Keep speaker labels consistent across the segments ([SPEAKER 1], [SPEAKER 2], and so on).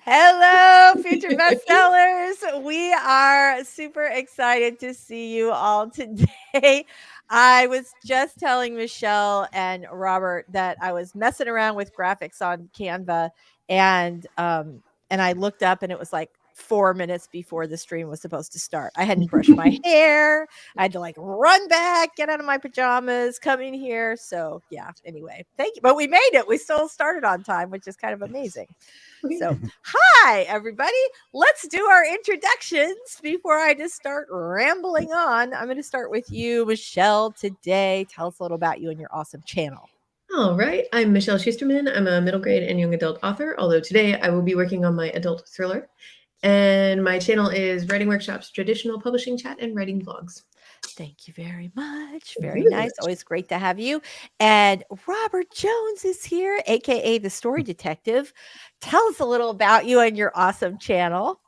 [SPEAKER 1] Hello, Future Bestsellers. We are super excited to see you all today. I was just telling Michelle and Robert that I was messing around with graphics on Canva, and I looked up and it was like 4 minutes before the stream was supposed to start. I hadn't brushed my hair. I had to like run back, get out of my pajamas, come in here. So yeah, anyway, thank you. But we made it. We still started on time, which is kind of amazing. So, hi, everybody. Let's do our introductions before I just start rambling on. I'm going to start with you, Michelle, today. Tell us a little about you and your awesome channel.
[SPEAKER 2] All right. I'm Michelle Schusterman. I'm a middle grade and young adult author, although today I will be working on my adult thriller. And my channel is Writing Workshops, Traditional Publishing Chat, and Writing Vlogs.
[SPEAKER 1] Thank you very much. Very nice. Always great to have you. And Robert Jones is here, aka the Story Detective. Tell us a little about you and your awesome channel.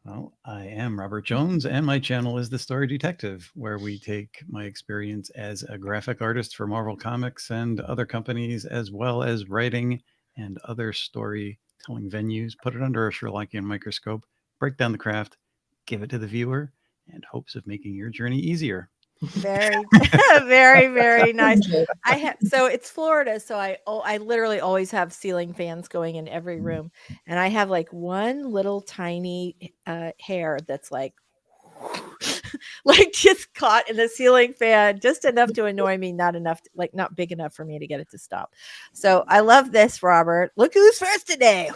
[SPEAKER 3] Well, I am Robert Jones, and my channel is The Story Detective, where we take my experience as a graphic artist for Marvel Comics and other companies, as well as writing and other storytelling venues, put it under a Sherlockian microscope, break down the craft, give it to the viewer, in hopes of making your journey easier.
[SPEAKER 1] Very, very, very nice. So it's Florida, so I literally always have ceiling fans going in every room, and I have like one little tiny hair that's like just caught in the ceiling fan, just enough to annoy me, not enough, not big enough for me to get it to stop. So I love this, Robert. Look who's first today.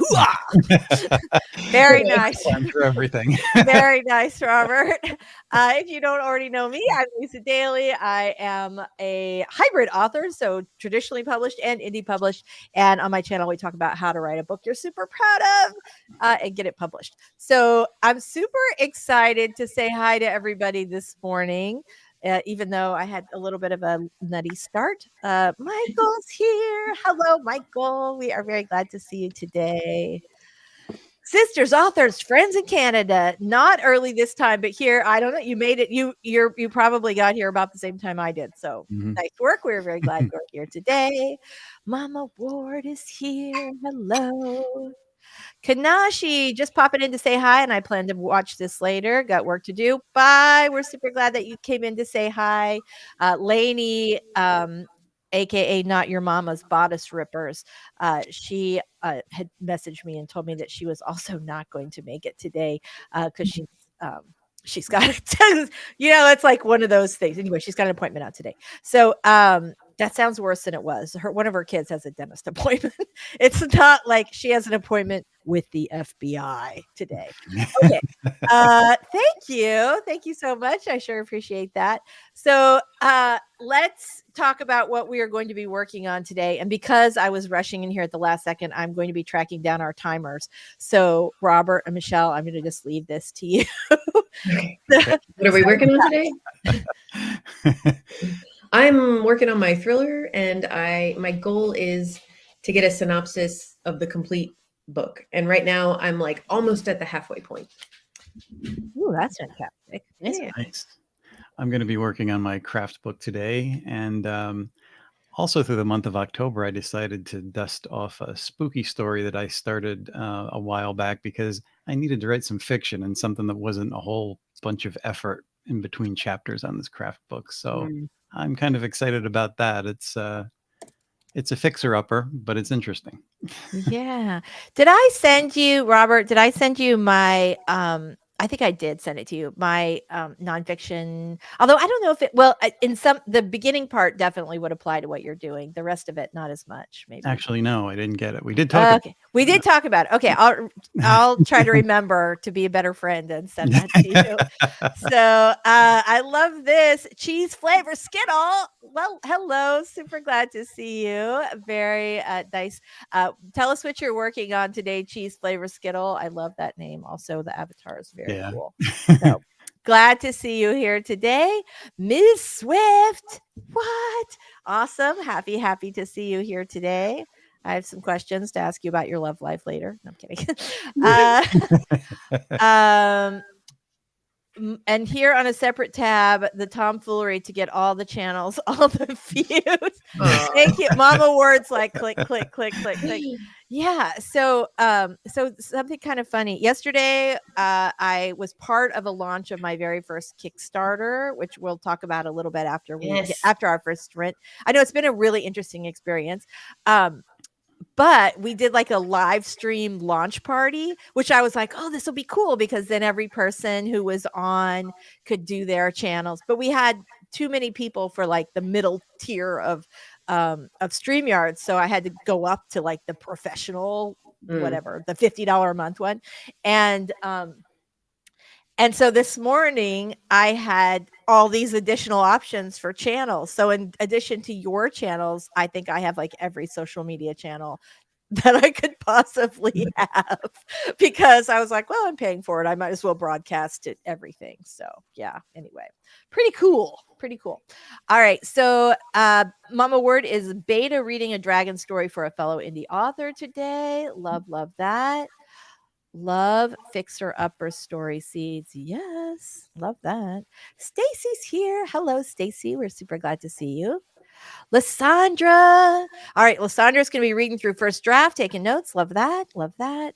[SPEAKER 1] Very nice.
[SPEAKER 3] Time for everything.
[SPEAKER 1] Very nice, Robert. If you don't already know me, I'm Lisa Daly. I am a hybrid author, so traditionally published and indie published. And on my channel, we talk about how to write a book you're super proud of and get it published. So I'm super excited to say hi to everybody this morning. Even though I had a little bit of a nutty start. Michael's here. Hello, Michael. We are very glad to see you today. Sisters, authors, friends in Canada, not early this time, but here, I don't know, you made it. You probably got here about the same time I did. So nice work. We're very glad you're here today. Mama Ward is here. Hello. Kanashi just popping in to say hi, and I plan to watch this later. Got work to do. Bye. We're super glad that you came in to say hi. Lainey, aka Not Your Mama's Bodice Rippers, she had messaged me and told me that she was also not going to make it today because she's got it's like one of those things. Anyway, she's got an appointment out today. So that sounds worse than it was. One of her kids has a dentist appointment. It's not like she has an appointment with the FBI today. Okay. Thank you. Thank you so much. I sure appreciate that. So let's talk about what we are going to be working on today. And because I was rushing in here at the last second, I'm going to be tracking down our timers. So Robert and Michelle, I'm going to just leave this to you.
[SPEAKER 2] What are we working on today? I'm working on my thriller, and my goal is to get a synopsis of the complete book. And right now I'm like almost at the halfway point.
[SPEAKER 1] Ooh, that's fantastic.
[SPEAKER 2] Yeah.
[SPEAKER 3] Nice. I'm going to be working on my craft book today. And also through the month of October, I decided to dust off a spooky story that I started a while back because I needed to write some fiction and something that wasn't a whole bunch of effort in between chapters on this craft book. So I'm kind of excited about that. It's a fixer-upper, but it's interesting.
[SPEAKER 1] Yeah. Did I send you, Robert, did I send you my, I think I did send it to you, my nonfiction, although I don't know if the beginning part definitely would apply to what you're doing. The rest of it, not as much, maybe.
[SPEAKER 3] Actually, no, I didn't get it. We did talk.
[SPEAKER 1] Okay. We did talk about it. Okay. I'll try to remember to be a better friend and send that to you. So I love this cheese flavor Skittle. Well, hello. Super glad to see you. Very nice. Tell us what you're working on today, cheese flavor Skittle. I love that name. Also, the avatar is very cool. So glad to see you here today. Ms. Swift. What? Awesome. Happy to see you here today. I have some questions to ask you about your love life later. No, I'm kidding. And here on a separate tab, the tomfoolery to get all the channels, all the views. Thank you. Mama Ward's like click, click, click, click, click. Yeah. So something kind of funny. Yesterday, I was part of a launch of my very first Kickstarter, which we'll talk about a little bit after
[SPEAKER 2] Yes.
[SPEAKER 1] after our first sprint. I know it's been a really interesting experience. But we did like a live stream launch party, which I was like, oh, this will be cool because then every person who was on could do their channels. But we had too many people for like the middle tier of StreamYard. So I had to go up to like the professional, whatever, the $50 a month one. And so this morning I had all these additional options for channels. So in addition to your channels, I think I have like every social media channel that I could possibly have because I was like, well, I'm paying for it. I might as well broadcast it, everything. So yeah, anyway, pretty cool. Pretty cool. All right. So Mama Word is beta reading a dragon story for a fellow indie author today. Love that. Love Fixer Upper Story Seeds. Yes, love that. Stacy's here. Hello, Stacy. We're super glad to see you. Lysandra. All right, Lysandra's going to be reading through first draft, taking notes. Love that. Love that.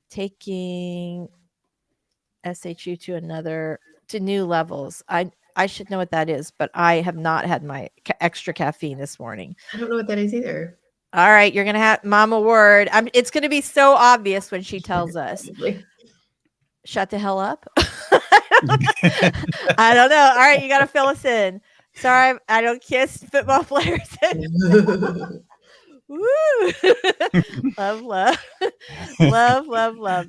[SPEAKER 1] Taking SHU to new levels. I should know what that is, but I have not had my extra caffeine this morning.
[SPEAKER 2] I don't know what that is either.
[SPEAKER 1] All right, you're going to have Mama Word. It's going to be so obvious when she tells us. Shut the hell up. I don't know. All right, you got to fill us in. Sorry, I don't kiss football players. Woo! love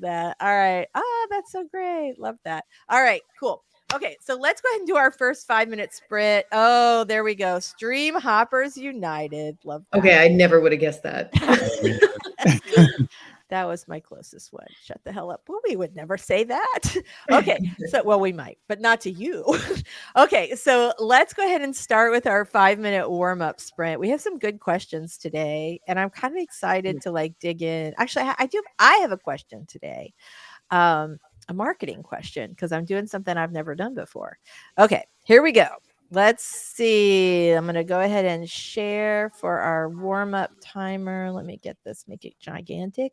[SPEAKER 1] that. All right. Oh, that's so great. Love that. All right, cool. Okay, so let's go ahead and do our first 5-minute sprint. Oh, there we go. Stream Hoppers United. Love that.
[SPEAKER 2] Okay, I never would have guessed that.
[SPEAKER 1] That was my closest one. Shut the hell up. Well, we would never say that. Okay. So, well, we might, but not to you. Okay. So let's go ahead and start with our 5-minute warm up sprint. We have some good questions today, and I'm kind of excited to like dig in. Actually, I have a question today. A marketing question because I'm doing something I've never done before. Okay. Here we go. Let's see. I'm going to go ahead and share for our warm-up timer. Let me get this, make it gigantic.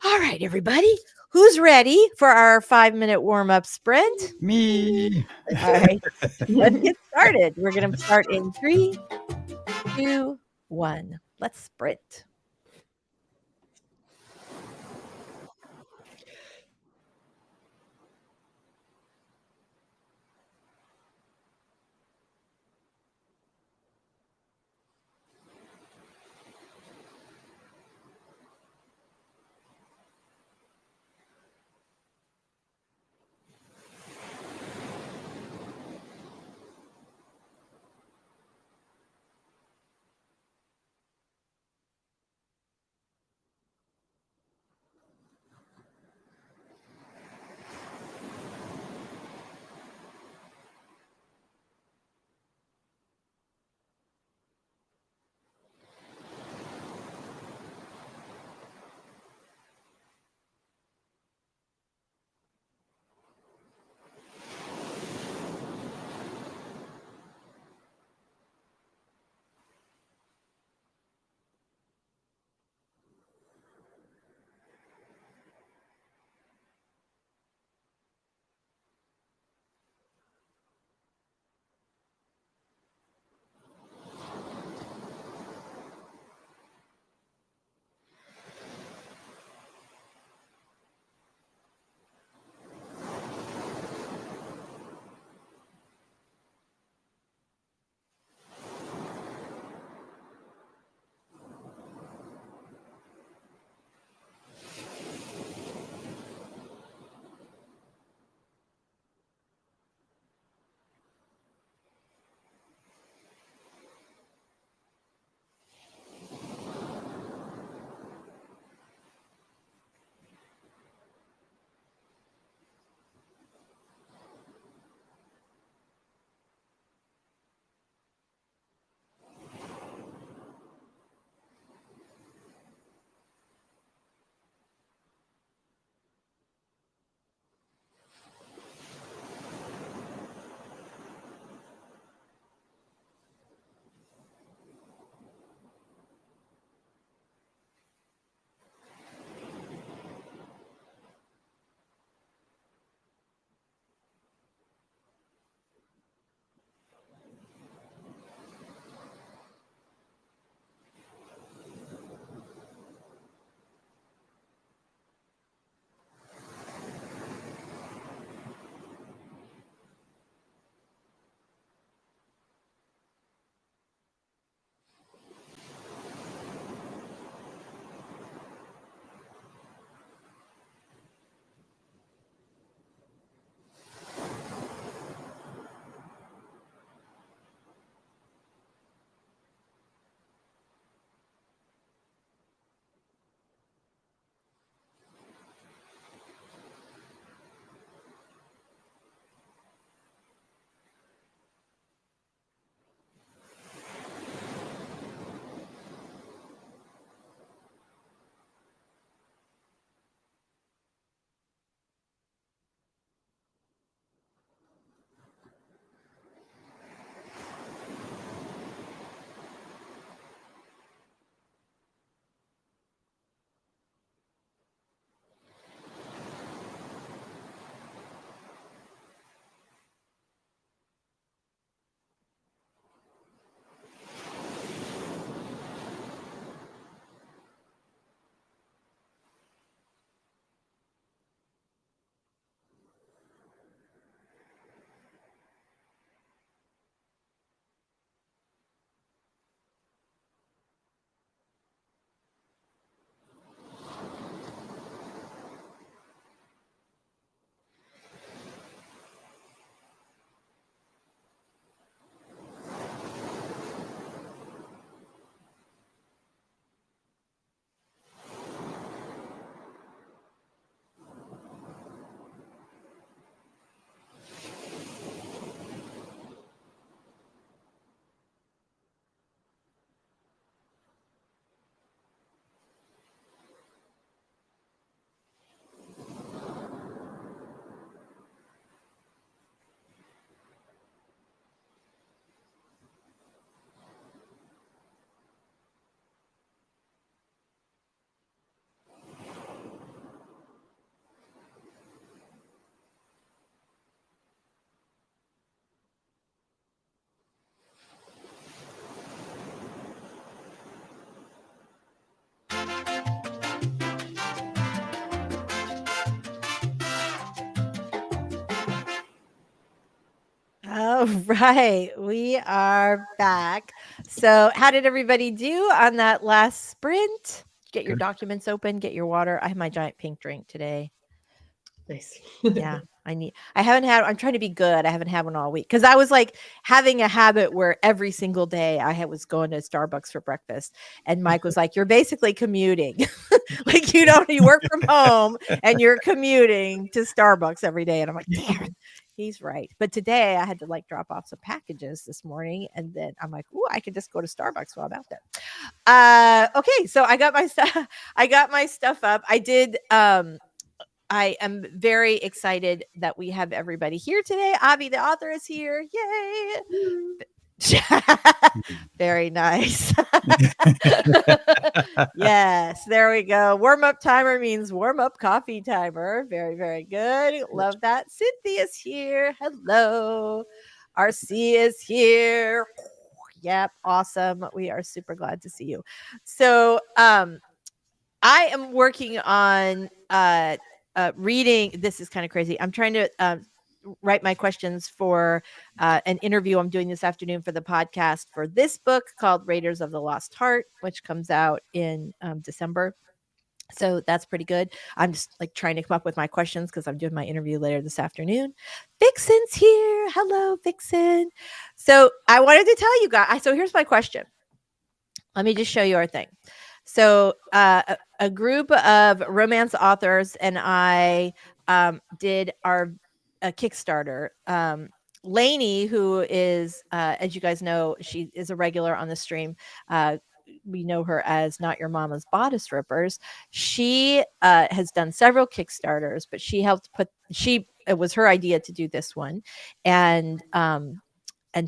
[SPEAKER 1] All right, everybody. Who's ready for our 5-minute warm-up sprint?
[SPEAKER 3] Me.
[SPEAKER 1] All right. Let's get started. We're going to start in 3, 2, 1. Let's sprint. All right, we are back. So, how did everybody do on that last sprint? Get your
[SPEAKER 3] Good.
[SPEAKER 1] documents open, get your water. I have my giant pink drink today.
[SPEAKER 2] Nice.
[SPEAKER 1] Yeah, I'm trying to be good. I haven't had one all week because I was like having a habit where every single day was going to Starbucks for breakfast. And Mike was like, "You're basically commuting. Like you work from home and you're commuting to Starbucks every day." And I'm like, "Damn it." He's right. But today I had to like drop off some packages this morning. And then I'm like, "Ooh, I could just go to Starbucks while I'm out there." Okay. So I got my stuff. I got my stuff up. I am very excited that we have everybody here today. Avi, the author, is here. Yay. Very nice. Yes, there we go. Warm up timer means warm up coffee timer. Very, very good. Love that. Cynthia's here. Hello. RC is here. Yep, awesome. We are super glad to see you. So, I am working on reading. This is kind of crazy. I'm trying to write my questions for an interview I'm doing this afternoon for the podcast for this book called Raiders of the Lost Heart, which comes out in December. So that's pretty good. I'm just like trying to come up with my questions because I'm doing my interview later this afternoon. Vixen's here. Hello, Vixen. So I wanted to tell you guys. So here's my question. Let me just show you our thing. So a group of romance authors and I did a Kickstarter. Lainey, who is, as you guys know, she is a regular on the stream. We know her as Not Your Mama's Bodice Rippers. She has done several Kickstarters, but it was her idea to do this one. And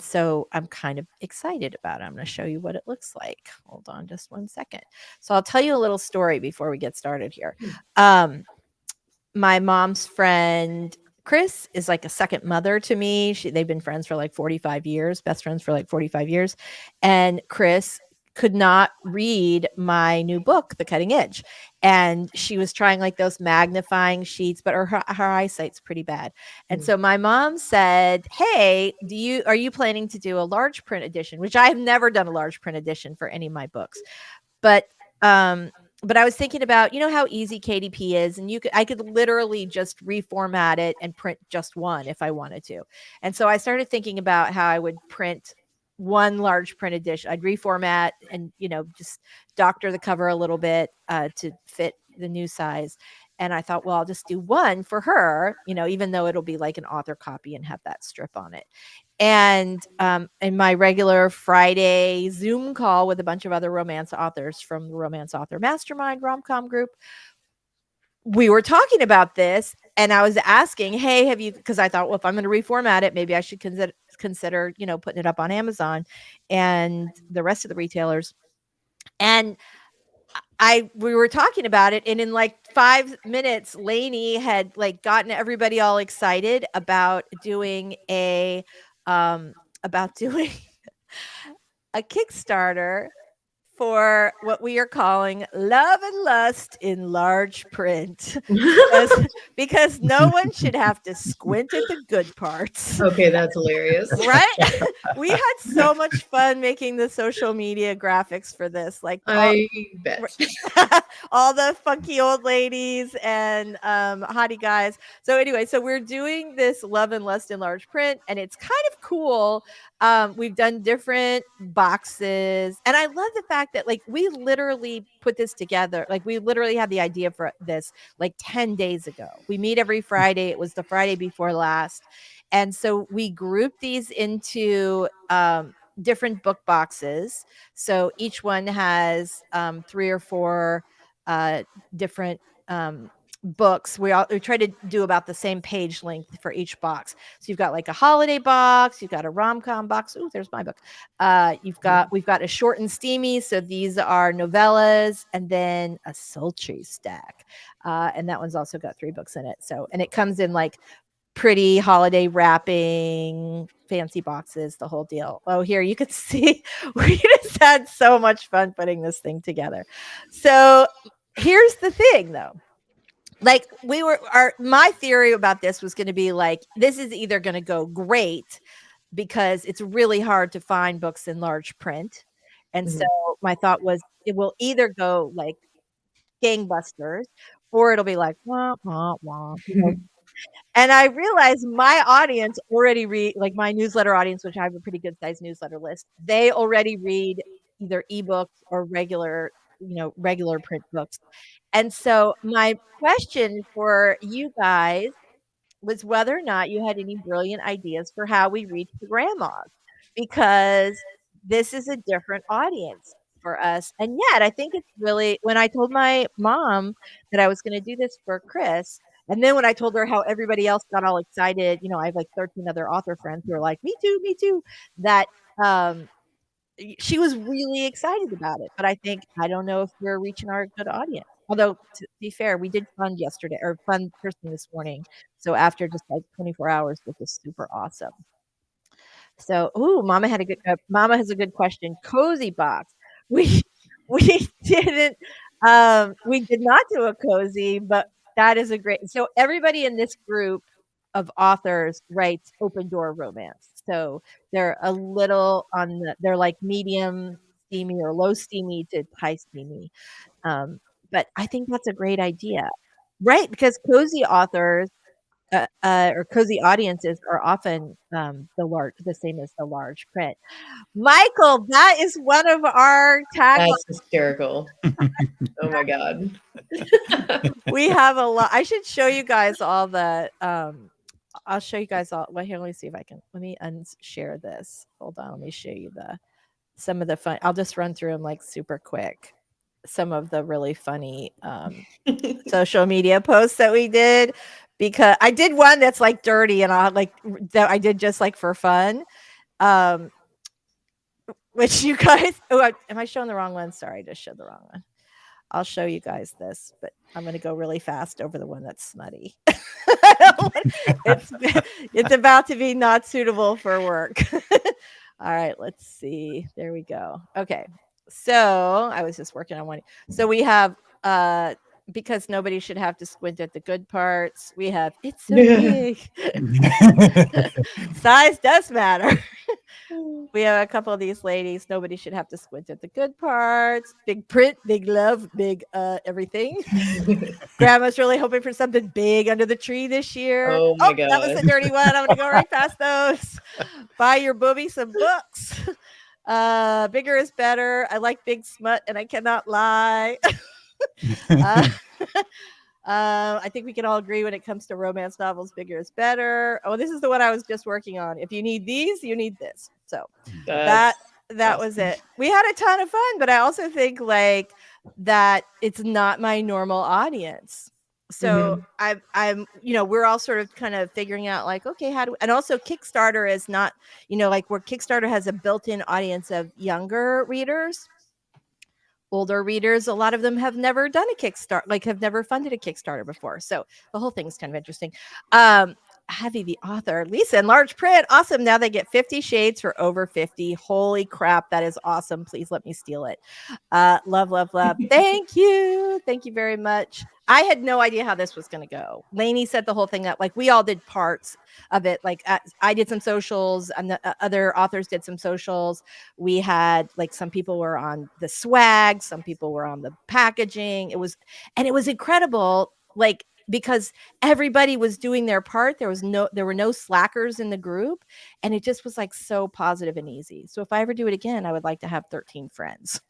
[SPEAKER 1] so I'm kind of excited about it. I'm going to show you what it looks like. Hold on just one second. So I'll tell you a little story before we get started here. My mom's friend, Chris, is like a second mother to me. They've been friends for like 45 years, best friends for like 45 years. And Chris could not read my new book, The Cutting Edge. And she was trying like those magnifying sheets, but her eyesight's pretty bad. And so my mom said, "Hey, are you planning to do a large print edition?" Which I have never done a large print edition for any of my books. But I was thinking about, how easy KDP is, and I could literally just reformat it and print just one if I wanted to. And so I started thinking about how I would print one large print edition. I'd reformat and, just doctor the cover a little bit to fit the new size. And I thought, well, I'll just do one for her, even though it'll be like an author copy and have that strip on it. And in my regular Friday Zoom call with a bunch of other romance authors from the Romance Author Mastermind rom-com group, we were talking about this, and I was asking, "Hey, have you?" Because I thought, well, if I'm going to reformat it, maybe I should consider, putting it up on Amazon and the rest of the retailers. And we were talking about it, and in like 5 minutes, Lainey had like gotten everybody all excited about doing a Kickstarter for what we are calling Love and Lust in large print, because no one should have to squint at the good parts.
[SPEAKER 2] Okay, that's hilarious.
[SPEAKER 1] Right? We had so much fun making the social media graphics for this. Like
[SPEAKER 2] I bet.
[SPEAKER 1] all the funky old ladies and hottie guys. So anyway, so we're doing this Love and Lust in large print, and it's kind of cool. We've done different boxes, and I love the fact that like we literally put this together. Like we literally had the idea for this like 10 days ago. We meet every Friday. It was the Friday before last. And so we grouped these into different book boxes. So each one has 3 or 4 different books. We try to do about the same page length for each box. So you've got like a holiday box, you've got a rom-com box. Ooh, there's my book. We've got a short and steamy. So these are novellas, and then a sultry stack. And that one's also got 3 books in it. So, and it comes in like pretty holiday wrapping, fancy boxes, the whole deal. Oh, here you can see we just had so much fun putting this thing together. So here's the thing though. Like my theory about this was going to be like, this is either going to go great because it's really hard to find books in large print. And so my thought was it will either go like gangbusters or it'll be like wah, wah, wah, and I realized my audience already read, like my newsletter audience, which I have a pretty good sized newsletter list. They already read either ebooks or regular print books. And so my question for you guys was whether or not you had any brilliant ideas for how we reach the grandmas, because this is a different audience for us. And yet, I think it's really, when I told my mom that I was going to do this for Chris, and then when I told her how everybody else got all excited, I have like 13 other author friends who are like, me too, that um, she was really excited about it. But I don't know if we're reaching our good audience. Although, to be fair, we did fund yesterday or fund first thing this morning. So after just like 24 hours, which is super awesome. So, Mama has a good question. Cozy box. We we didn't we did not do a cozy, but that is a great. So everybody in this group of authors writes open door romance. So they're a little they're like medium steamy or low steamy to high steamy. But I think that's a great idea, right? Because cozy authors or cozy audiences are often the same as the large print. Michael, that is one of our taglines.
[SPEAKER 2] That's hysterical. Oh my God.
[SPEAKER 1] We have a lot. I should show you guys all the I'll show you guys all. Well, here, let me see if I can. Let me unshare this. Hold on. Let me show you some of the fun. I'll just run through them like super quick. Some of the really funny social media posts that we did, because I did one that's like dirty and that I did just like for fun. Which you guys, am I showing the wrong one? Sorry, I just showed the wrong one. I'll show you guys this, but I'm going to go really fast over the one that's smutty. It's about to be not suitable for work. All right, let's see. There we go. Okay. So I was just working on one. So we have, because nobody should have to squint at the good parts. We have, it's so big. Size does matter. We have a couple of these ladies. Nobody should have to squint at the good parts. Big print, big love, big everything. Grandma's really hoping for something big under the tree this year.
[SPEAKER 2] Oh my God.
[SPEAKER 1] That was a dirty one. I'm going to go right past those. Buy your booby some books. Bigger is better. I like big smut and I cannot lie. I think we can all agree when it comes to romance novels, bigger is better. Oh, this is the one I was just working on. If you need these, you need this. So that awesome. Was it. We had a ton of fun, but I also think like that it's not my normal audience. So I'm we're all sort of kind of figuring out like, okay, and also Kickstarter is not, like where Kickstarter has a built-in audience of younger readers. Older readers, a lot of them have never done a Kickstarter, like have never funded a Kickstarter before. So the whole thing is kind of interesting. Heavy the author, Lisa in large print. Awesome. Now they get 50 shades for over 50. Holy crap. That is awesome. Please let me steal it. Love. Thank you. Thank you very much. I had no idea how this was going to go. Lainey set the whole thing up. Like we all did parts of it. Like I did some socials and the other authors did some socials. We had like some people were on the swag. Some people were on the packaging. It was incredible. Like, because everybody was doing their part. There were no slackers in the group. And it just was like so positive and easy. So if I ever do it again, I would like to have 13 friends.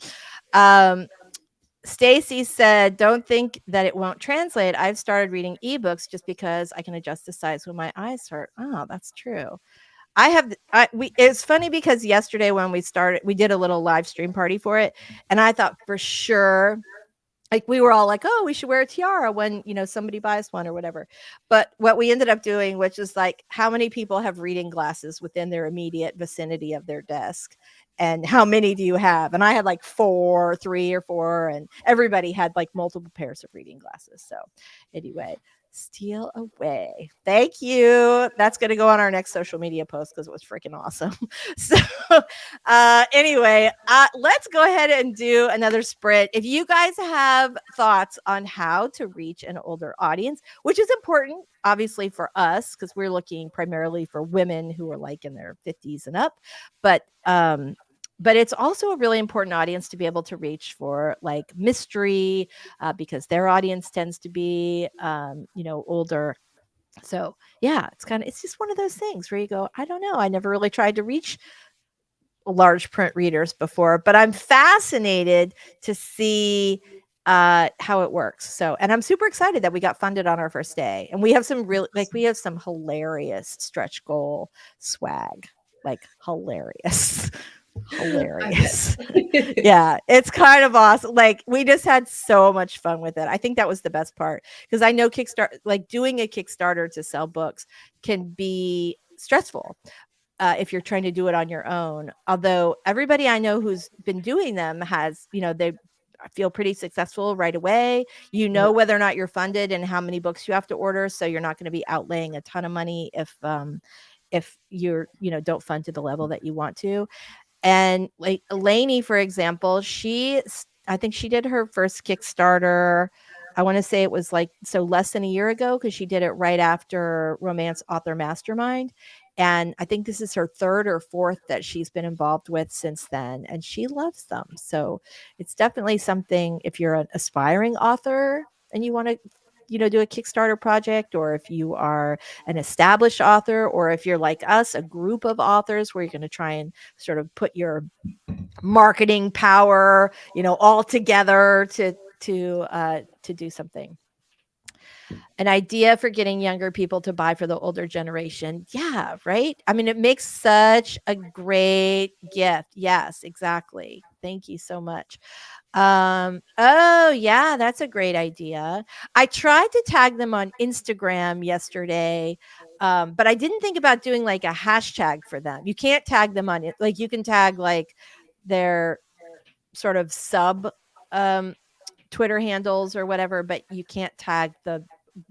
[SPEAKER 1] Stacy said, don't think that it won't translate. I've started reading ebooks just because I can adjust the size when my eyes hurt. Oh, that's true. It's funny because yesterday when we started, we did a little live stream party for it. And I thought for sure, like we were all like, oh, we should wear a tiara when, somebody buys one or whatever. But what we ended up doing, which is like, how many people have reading glasses within their immediate vicinity of their desk? And how many do you have? And I had like 3 or 4, and everybody had like multiple pairs of reading glasses. So anyway, steal away. Thank you. That's going to go on our next social media post because it was freaking awesome. So anyway, let's go ahead and do another sprint. If you guys have thoughts on how to reach an older audience, which is important, obviously, for us, because we're looking primarily for women who are like in their 50s and up, but it's also a really important audience to be able to reach for, like mystery, because their audience tends to be, older. So yeah, it's just one of those things where you go, I don't know. I never really tried to reach large print readers before, but I'm fascinated to see how it works. So, and I'm super excited that we got funded on our first day, and we have some hilarious stretch goal swag, like hilarious. Yeah, it's kind of awesome. Like, we just had so much fun with it. I think that was the best part, because I know doing a Kickstarter to sell books can be stressful if you're trying to do it on your own. Although everybody I know who's been doing them has, they feel pretty successful right away. Whether or not you're funded and how many books you have to order, so you're not going to be outlaying a ton of money if you're don't fund to the level that you want to. And like Lainey, for example, I think she did her first Kickstarter. I want to say it was less than a year ago, because she did it right after Romance Author Mastermind. And I think this is her third or fourth that she's been involved with since then. And she loves them. So it's definitely something, if you're an aspiring author and you want to do a Kickstarter project, or if you are an established author, or if you're like us, a group of authors where you're going to try and sort of put your marketing power, all together to do something. An idea for getting younger people to buy for the older generation. Yeah, right? I mean, it makes such a great gift. Yes, exactly. Thank you so much. Oh yeah, that's a great idea. I tried to tag them on Instagram yesterday, but I didn't think about doing like a hashtag for them. You can't tag them on it. Like, you can tag like their sort of sub Twitter handles or whatever, but you can't tag the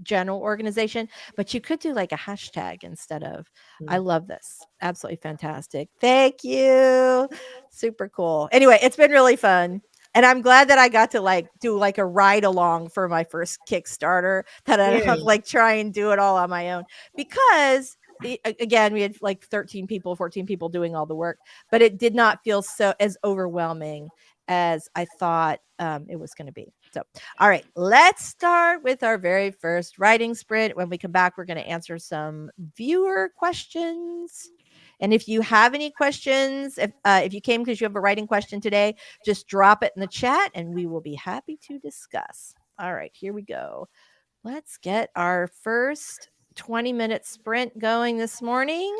[SPEAKER 1] general organization. But you could do like a hashtag instead of. I love this. Absolutely fantastic. Thank you. Super cool. Anyway, it's been really fun. And I'm glad that I got to do a ride along for my first Kickstarter, that I don't try and do it all on my own, because again, we had 13 people, 14 people doing all the work, but it did not feel so as overwhelming as I thought it was going to be. So, all right, let's start with our very first writing sprint. When we come back, we're going to answer some viewer questions. And if you have any questions, if you came because you have a writing question today, just drop it in the chat and we will be happy to discuss. All right, here we go. Let's get our first 20-minute sprint going this morning.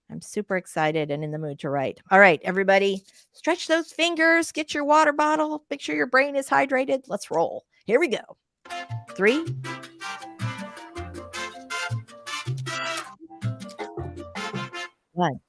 [SPEAKER 1] I'm super excited and in the mood to write. All right, everybody, stretch those fingers, get your water bottle, make sure your brain is hydrated. Let's roll. Here we go. 3, 1.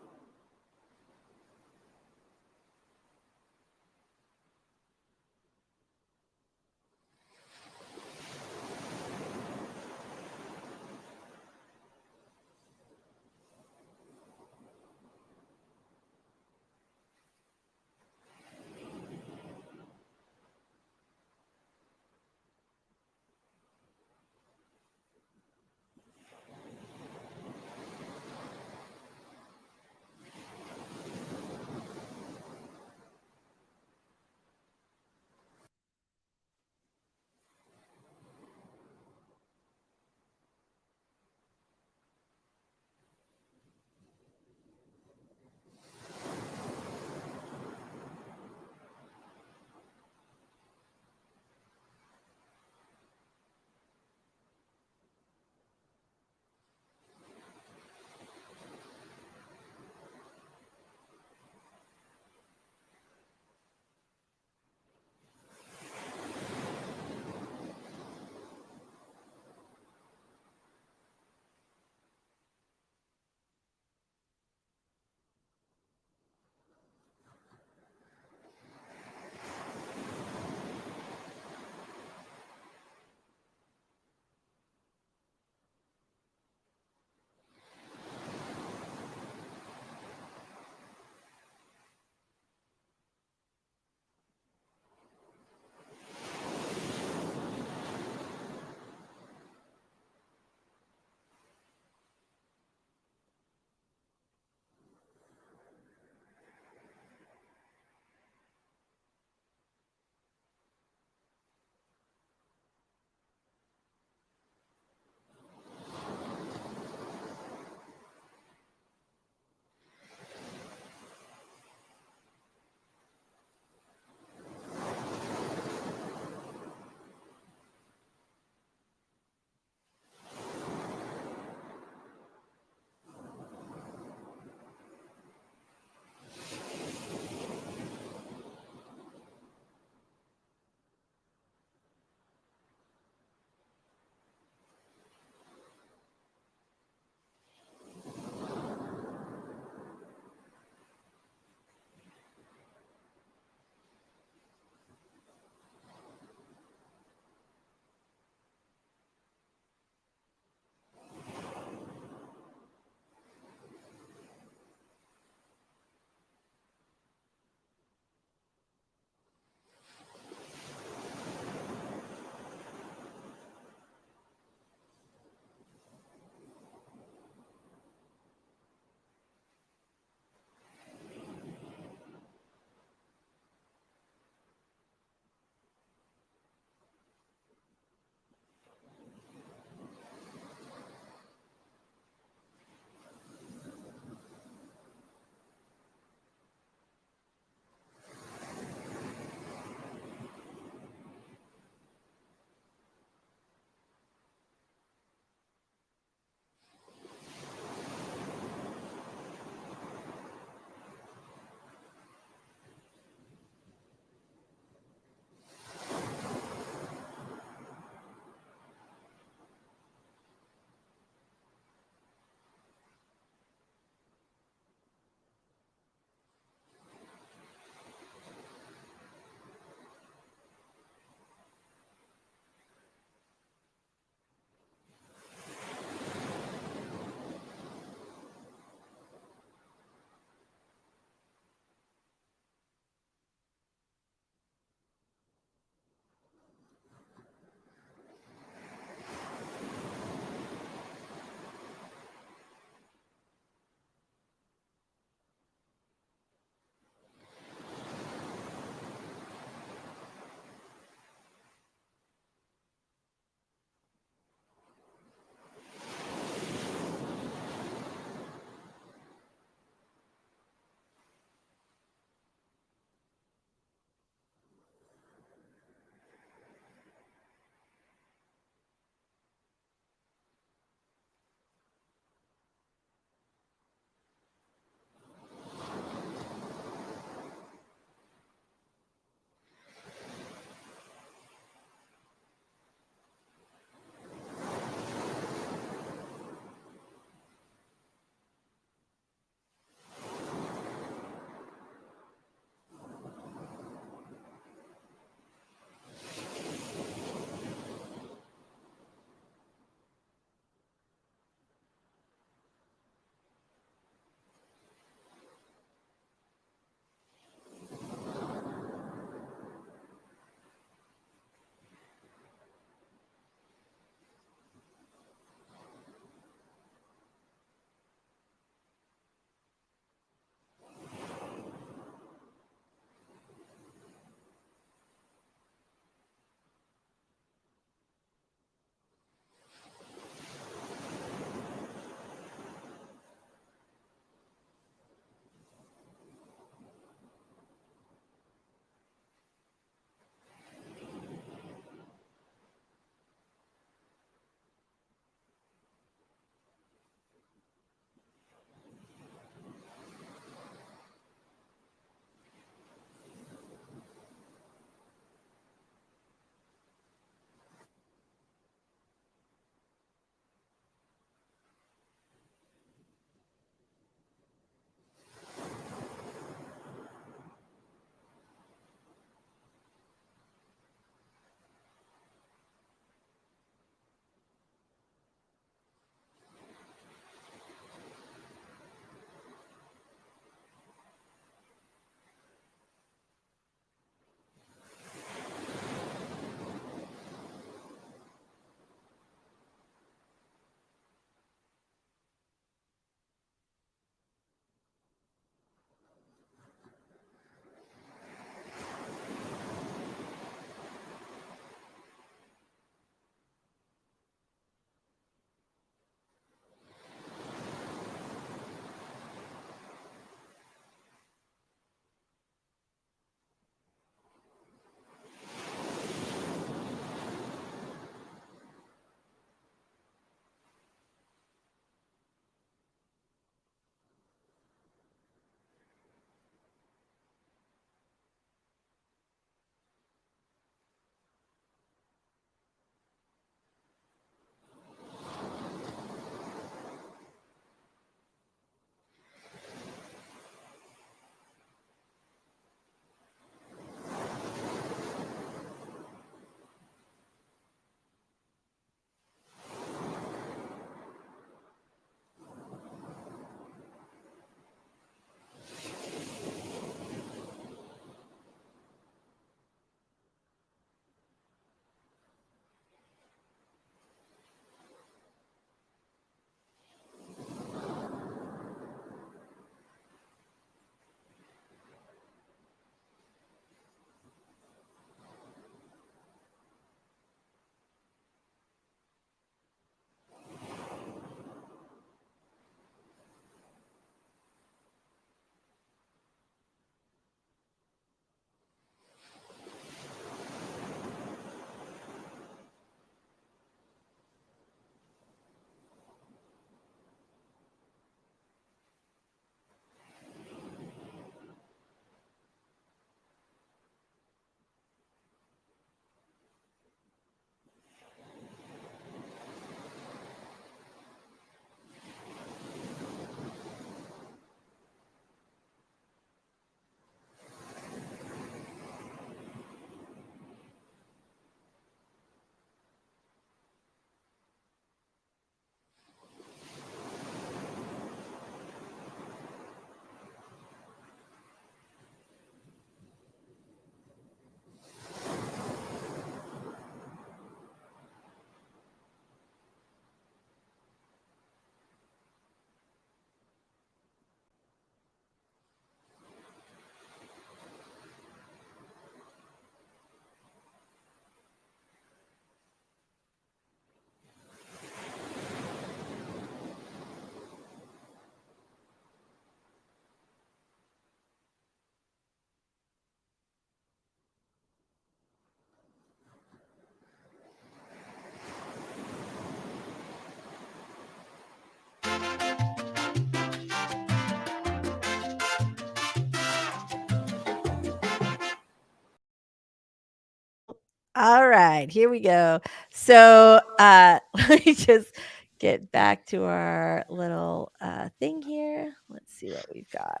[SPEAKER 1] All right, here we go. So let me just get back to our little thing here. Let's see what we've got.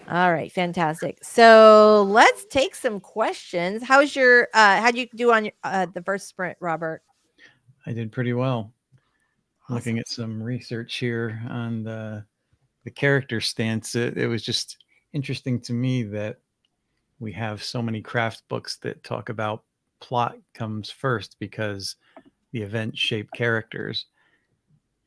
[SPEAKER 1] All right, fantastic. So let's take some questions. How'd you do on your, the first sprint, Robert?
[SPEAKER 3] I did pretty well.
[SPEAKER 1] Awesome.
[SPEAKER 3] Looking at some research here on the character stance, it was just interesting to me that we have so many craft books that talk about plot comes first because the events shape characters.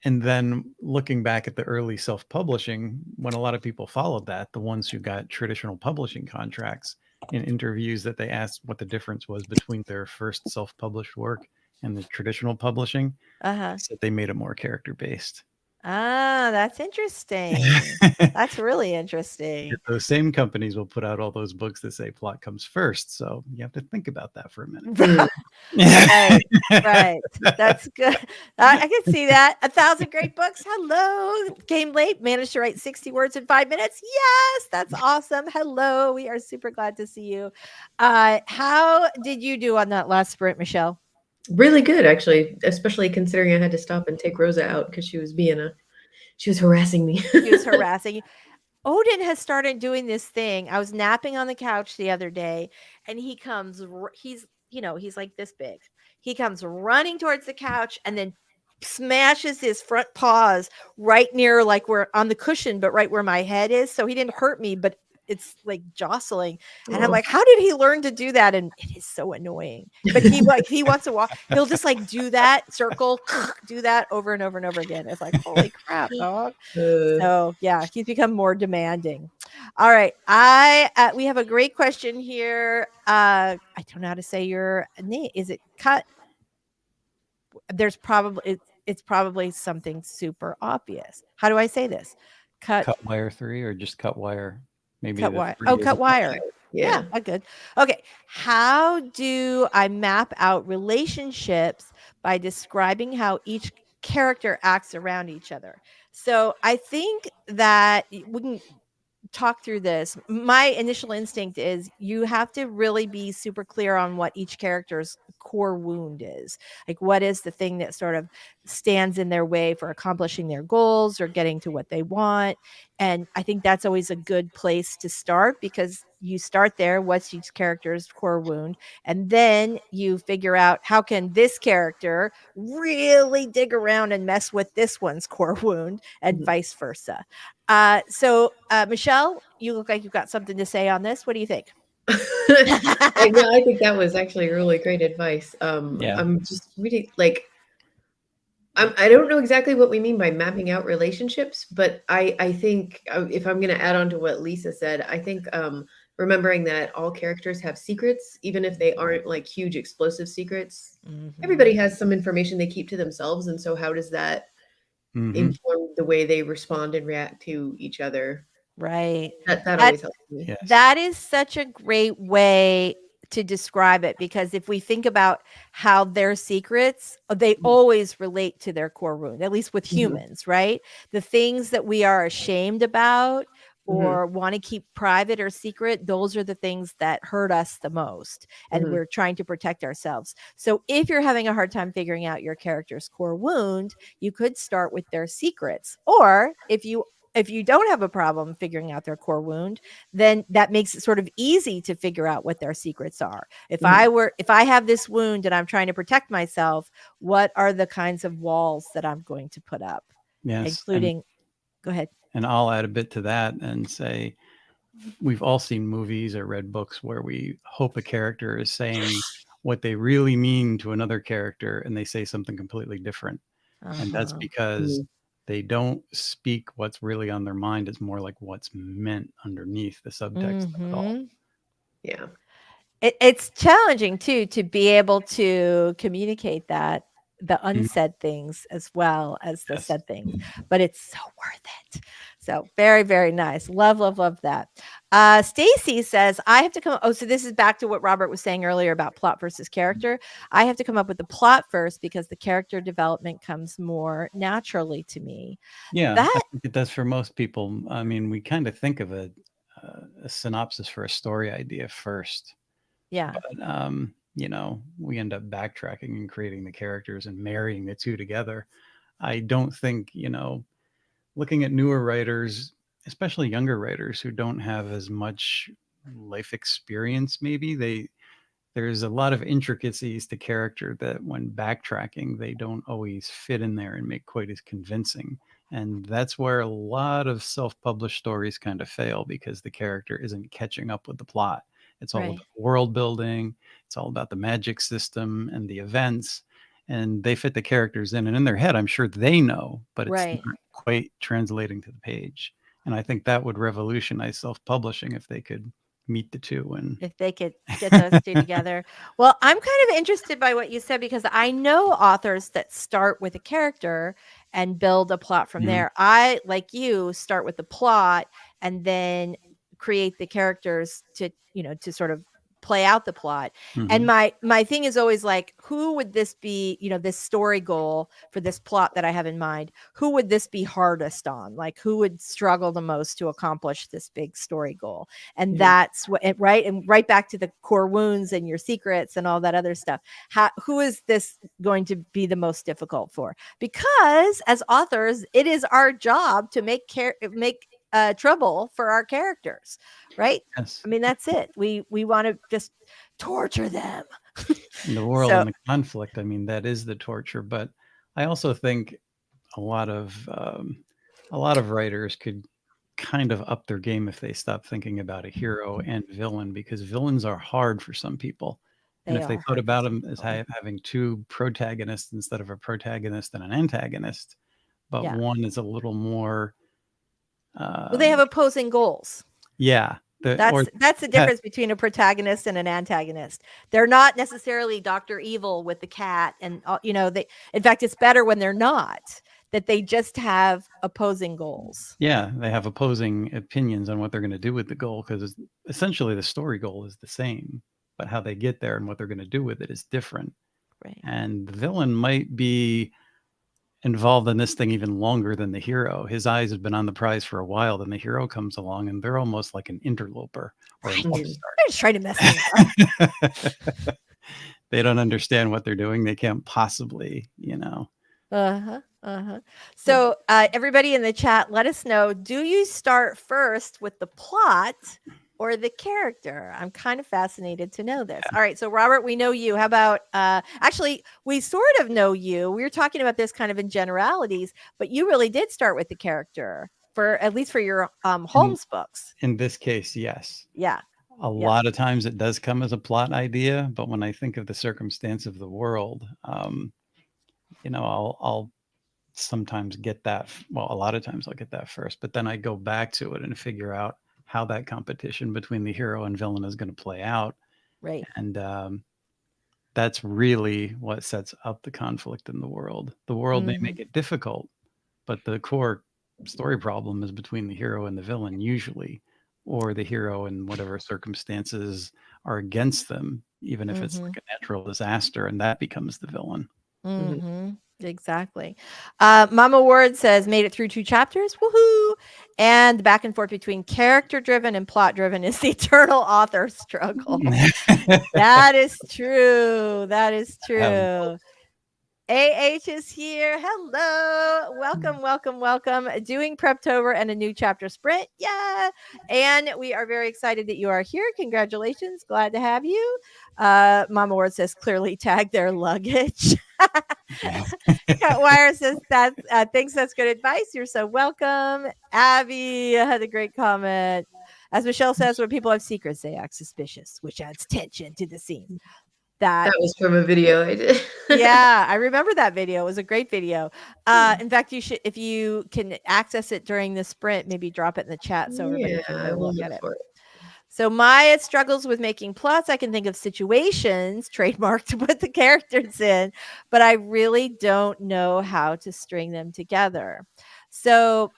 [SPEAKER 3] And then looking back at the early self-publishing, when a lot of people followed that, the ones who got traditional publishing contracts, in interviews that they asked what the difference was between their first self-published work and the traditional publishing, they said they made it more character-based.
[SPEAKER 1] Ah, that's interesting. That's really interesting.
[SPEAKER 3] Those same companies will put out all those books that say plot comes first. So you have to think about that for a minute.
[SPEAKER 1] Right, right. That's good. I can see that. 1,000 great books. Hello. Came late, managed to write 60 words in 5 minutes. Yes, that's awesome. Hello. We are super glad to see you. How did you do on that last sprint, Michelle?
[SPEAKER 2] Really good, actually, especially considering I had to stop and take Rosa out because she was harassing me.
[SPEAKER 1] She was harassing you. Odin has started doing this thing. I was napping on the couch the other day, and he comes. He's like this big. He comes running towards the couch and then smashes his front paws right near, like, where on the cushion, but right where my head is. So he didn't hurt me, but it's like jostling. And I'm like, how did he learn to do that? And it is so annoying. But he wants to walk. He'll just like do that circle, do that over and over and over again. It's like, holy crap, dog. So yeah, he's become more demanding. All right. We have a great question here. I don't know how to say your name. Is it Cut? There's probably it's probably something super obvious. How do I say this?
[SPEAKER 3] Cut wire 3 or just cut wire? Maybe
[SPEAKER 1] cut wire. Oh, cut wire. Yeah, good. Okay. How do I map out relationships by describing how each character acts around each other? So I think that we can talk through this. My initial instinct is you have to really be super clear on what each character's core wound is. Like, what is the thing that sort of stands in their way for accomplishing their goals or getting to what they want? And I think that's always a good place to start, because you start there, what's each character's core wound, and then you figure out how can this character really dig around and mess with this one's core wound, and vice versa. So Michelle, you look like you've got something to say on this. What do you think?
[SPEAKER 2] I think that was actually really great advice.
[SPEAKER 3] Yeah.
[SPEAKER 2] I'm just really like, I don't know exactly what we mean by mapping out relationships, but I think if I'm going to add on to what Lisa said, I think remembering that all characters have secrets, even if they aren't like huge explosive secrets. Everybody has some information they keep to themselves. And so how does that inform the way they respond and react to each other?
[SPEAKER 1] Right.
[SPEAKER 2] That always helps me.
[SPEAKER 3] Yes.
[SPEAKER 1] That is such a great way to describe it, because if we think about how their secrets, they always relate to their core wound, at least with humans, right? The things that we are ashamed about or want to keep private or secret, those are the things that hurt us the most, and we're trying to protect ourselves. So if you're having a hard time figuring out your character's core wound, you could start with their secrets. Or if you don't have a problem figuring out their core wound, then that makes it sort of easy to figure out what their secrets are. If I have this wound and I'm trying to protect myself, what are the kinds of walls that I'm going to put up?
[SPEAKER 3] Yes.
[SPEAKER 1] Including, go ahead.
[SPEAKER 3] And I'll add a bit to that and say, we've all seen movies or read books where we hope a character is saying what they really mean to another character, and they say something completely different. And that's because they don't speak what's really on their mind. It's more like what's meant underneath the subtext of it all.
[SPEAKER 2] Yeah.
[SPEAKER 1] It's challenging too, to be able to communicate that, the unsaid things as well as the said things, but it's so worth it. So very, very nice. Love, love, love that. Stacy says, I have to come. Oh, so this is back to what Robert was saying earlier about plot versus character. I have to come up with the plot first because the character development comes more naturally to me.
[SPEAKER 3] Yeah, I think it does for most people. I mean, we kind of think of a synopsis for a story idea first.
[SPEAKER 1] Yeah.
[SPEAKER 3] But we end up backtracking and creating the characters and marrying the two together. I don't think, looking at newer writers, especially younger writers who don't have as much life experience, maybe there's a lot of intricacies to character that when backtracking, they don't always fit in there and make quite as convincing. And that's where a lot of self-published stories kind of fail, because the character isn't catching up with the plot. It's all about world building. It's all about the magic system and the events. And they fit the characters in. And in their head, I'm sure they know, but it's not quite translating to the page. And I think that would revolutionize self-publishing if they could meet the two, and
[SPEAKER 1] if they could get those two together. Well, I'm kind of interested by what you said, because I know authors that start with a character and build a plot from there. I, like you, start with the plot and then create the characters to sort of play out the plot. And my thing is always like, who would this be, this story goal for this plot that I have in mind, who would this be hardest on? Like, who would struggle the most to accomplish this big story goal? And that's what, right? And right back to the core wounds and your secrets and all that other stuff. Who is this going to be the most difficult for? Because as authors, it is our job to make trouble for our characters, right?
[SPEAKER 3] Yes.
[SPEAKER 1] I mean, that's it. We want to just torture them.
[SPEAKER 3] The world and the conflict, I mean, that is the torture. But I also think a lot of writers could kind of up their game if they stop thinking about a hero and villain, because villains are hard for some people. And if they thought about them as having two protagonists instead of a protagonist and an antagonist, but one is a little more
[SPEAKER 1] well, they have opposing goals.
[SPEAKER 3] Yeah.
[SPEAKER 1] That's the difference between a protagonist and an antagonist. They're not necessarily Dr. Evil with the cat, and in fact, it's better when they're not, that they just have opposing goals.
[SPEAKER 3] Yeah, they have opposing opinions on what they're going to do with the goal, because essentially the story goal is the same, but how they get there and what they're going to do with it is different.
[SPEAKER 1] Right.
[SPEAKER 3] And the villain might be involved in this thing even longer than the hero. His eyes have been on the prize for a while. Then the hero comes along and they're almost like an interloper or an
[SPEAKER 1] upstart. They're just trying to mess things
[SPEAKER 3] up. They don't understand what they're doing. They can't possibly,
[SPEAKER 1] So everybody in the chat, let us know, do you start first with the plot or the character? I'm kind of fascinated to know this. All right. So Robert, we know you. How about, actually, we sort of know you. We were talking about this kind of in generalities, but you really did start with the character, for at least for your Holmes books.
[SPEAKER 3] In this case, yes.
[SPEAKER 1] Yeah.
[SPEAKER 3] A lot of times it does come as a plot idea, but when I think of the circumstance of the world, I'll sometimes get that. Well, a lot of times I'll get that first, but then I go back to it and figure out how that competition between the hero and villain is going to play out.
[SPEAKER 1] Right.
[SPEAKER 3] And that's really what sets up the conflict in the world. The world may make it difficult, but the core story problem is between the hero and the villain usually, or the hero and whatever circumstances are against them, even if it's like a natural disaster, and that becomes the villain.
[SPEAKER 1] Exactly. Mama Ward says, made it through 2 chapters. Woohoo! And the back and forth between character driven and plot driven is the eternal author struggle. That is true. That is true. AH is here. Hello. Welcome, welcome, welcome. Doing Preptober and a new chapter sprint. Yeah. And we are very excited that you are here. Congratulations. Glad to have you. Mama Ward says, clearly tag their luggage. Cat Wire says that thinks that's good advice. You're so welcome. Abby had a great comment. As Michelle says, when people have secrets, they act suspicious, which adds tension to the scene. That
[SPEAKER 2] was from a video I did.
[SPEAKER 1] Yeah, I remember that video. It was a great video. In fact, you should, if you can access it during the sprint, maybe drop it in the chat so everybody can look at it. So Maya struggles with making plots. I can think of situations trademarked to put the characters in, but I really don't know how to string them together. So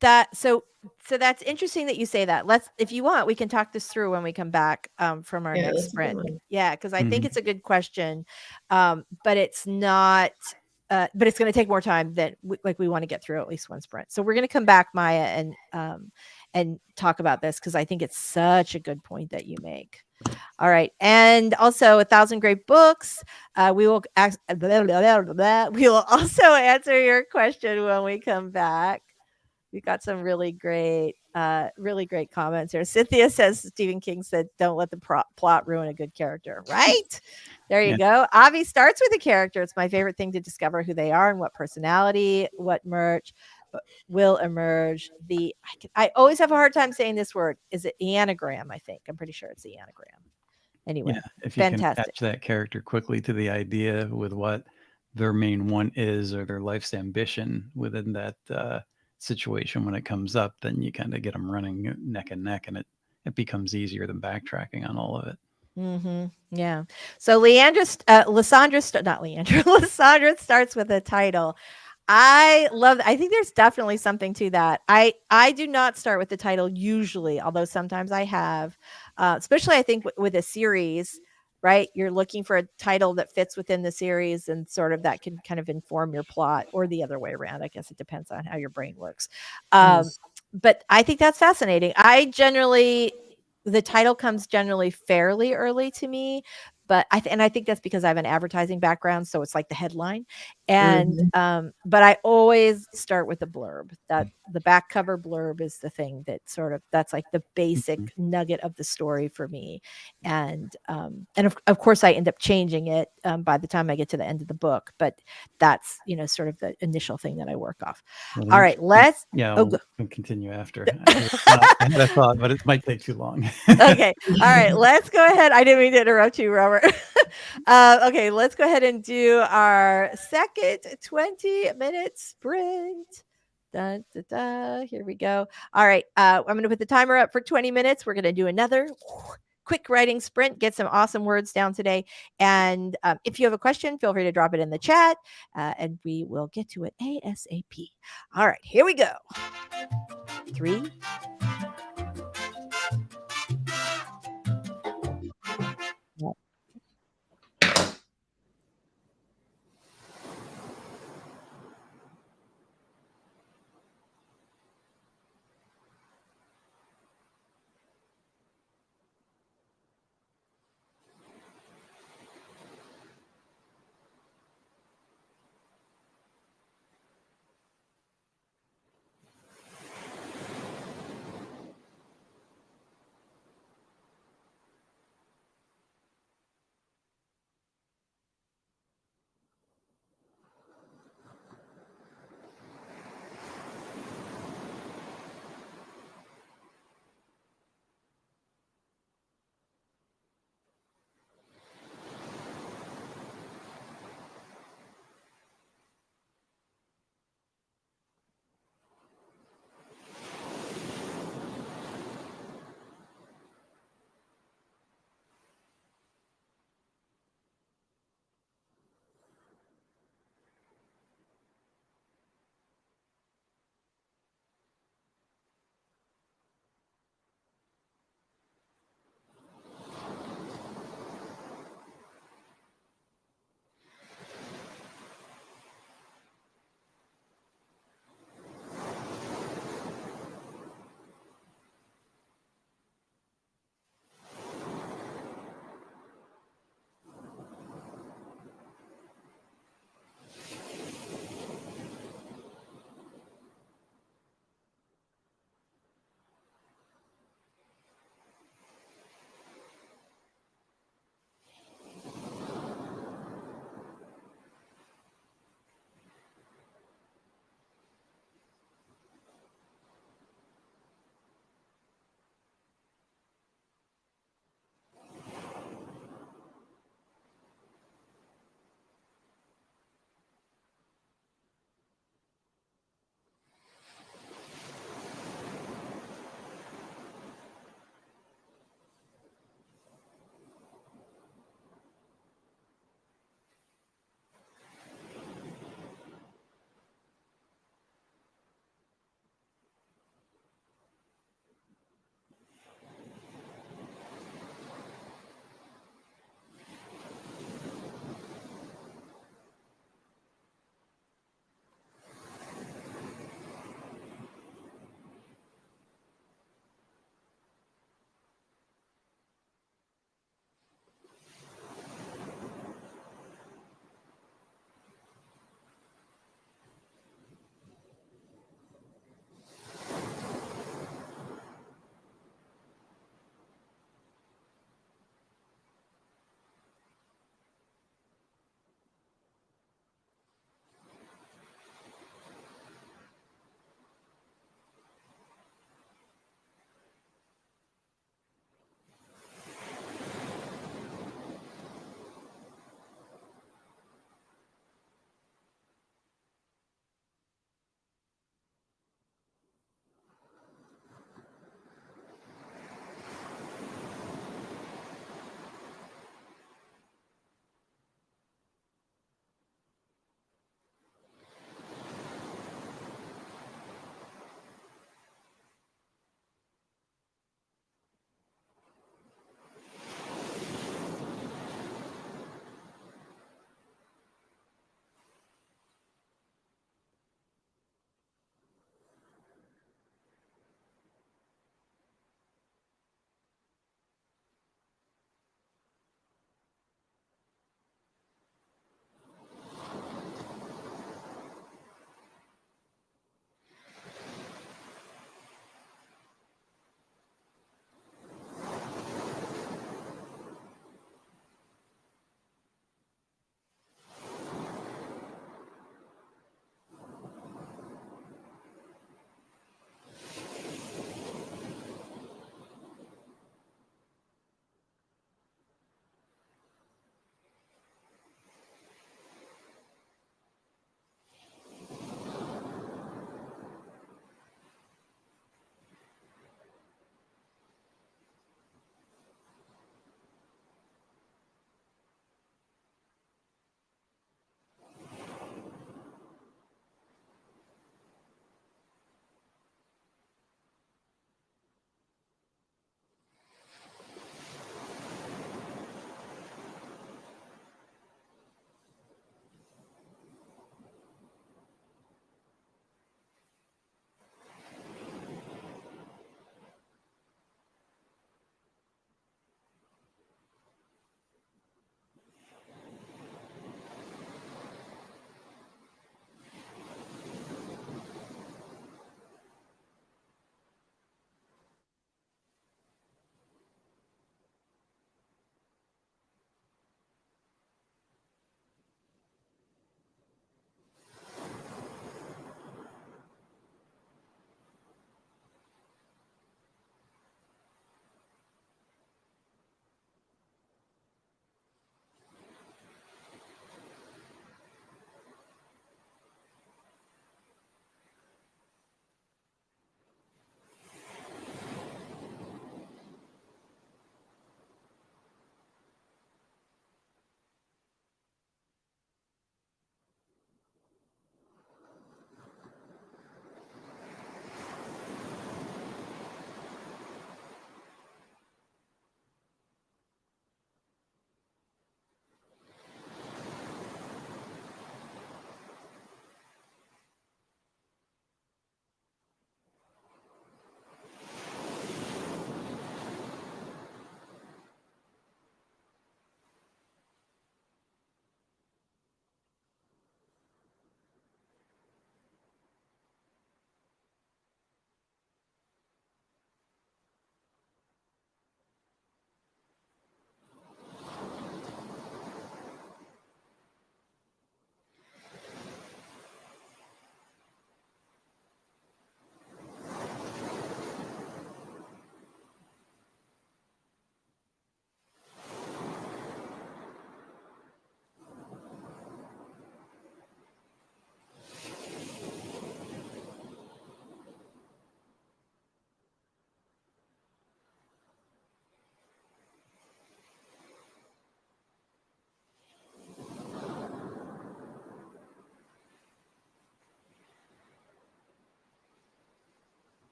[SPEAKER 1] that's interesting that you say that. If you want, we can talk this through when we come back from our next sprint. Yeah, because I think it's a good question, but it's not. But it's going to take more time than we want to get through at least one sprint. So we're going to come back, Maya, and talk about this because I think it's such a good point that you make. All right. And also 1,000 Great Books. We will we will also answer your question when we come back. We got some really great comments here. Cynthia says Stephen King said, "Don't let the plot ruin a good character." Right? There you go. Avi starts with a character. It's my favorite thing to discover who they are and what personality, what will emerge. I always have a hard time saying this word. Is it anagram? I think I'm pretty sure it's the anagram. Anyway,
[SPEAKER 3] Yeah, if you
[SPEAKER 1] fantastic.
[SPEAKER 3] can attach that character quickly to the idea with what their main one is or their life's ambition within that situation when it comes up, then you kind of get them running neck and neck, and it becomes easier than backtracking on all of it.
[SPEAKER 1] Mm-hmm. Yeah. So Lysandra starts with a title. I think there's definitely something to that. I do not start with the title usually, although sometimes I have, especially I think with a series, right? You're looking for a title that fits within the series and sort of that can kind of inform your plot, or the other way around. I guess it depends on how your brain works. But I think that's fascinating. The title comes generally fairly early to me, but I think that's because I have an advertising background, so it's like the headline. And but I always start with a blurb. That the back cover blurb is the thing that that's like the basic nugget of the story for me. And of course I end up changing it by the time I get to the end of the book, but that's sort of the initial thing that I work off.
[SPEAKER 3] Well,
[SPEAKER 1] All right, let's
[SPEAKER 3] we'll continue after. I had a thought, but it might take too long.
[SPEAKER 1] Okay. All right. Let's go ahead. I didn't mean to interrupt you, Robert. Okay. Let's go ahead and do our second 20-minute sprint. Dun, dun, dun. Here we go. All right. I'm going to put the timer up for 20 minutes. We're going to do another quick writing sprint, get some awesome words down today. And if you have a question, feel free to drop it in the chat and we will get to it ASAP. All right. Here we go. 3,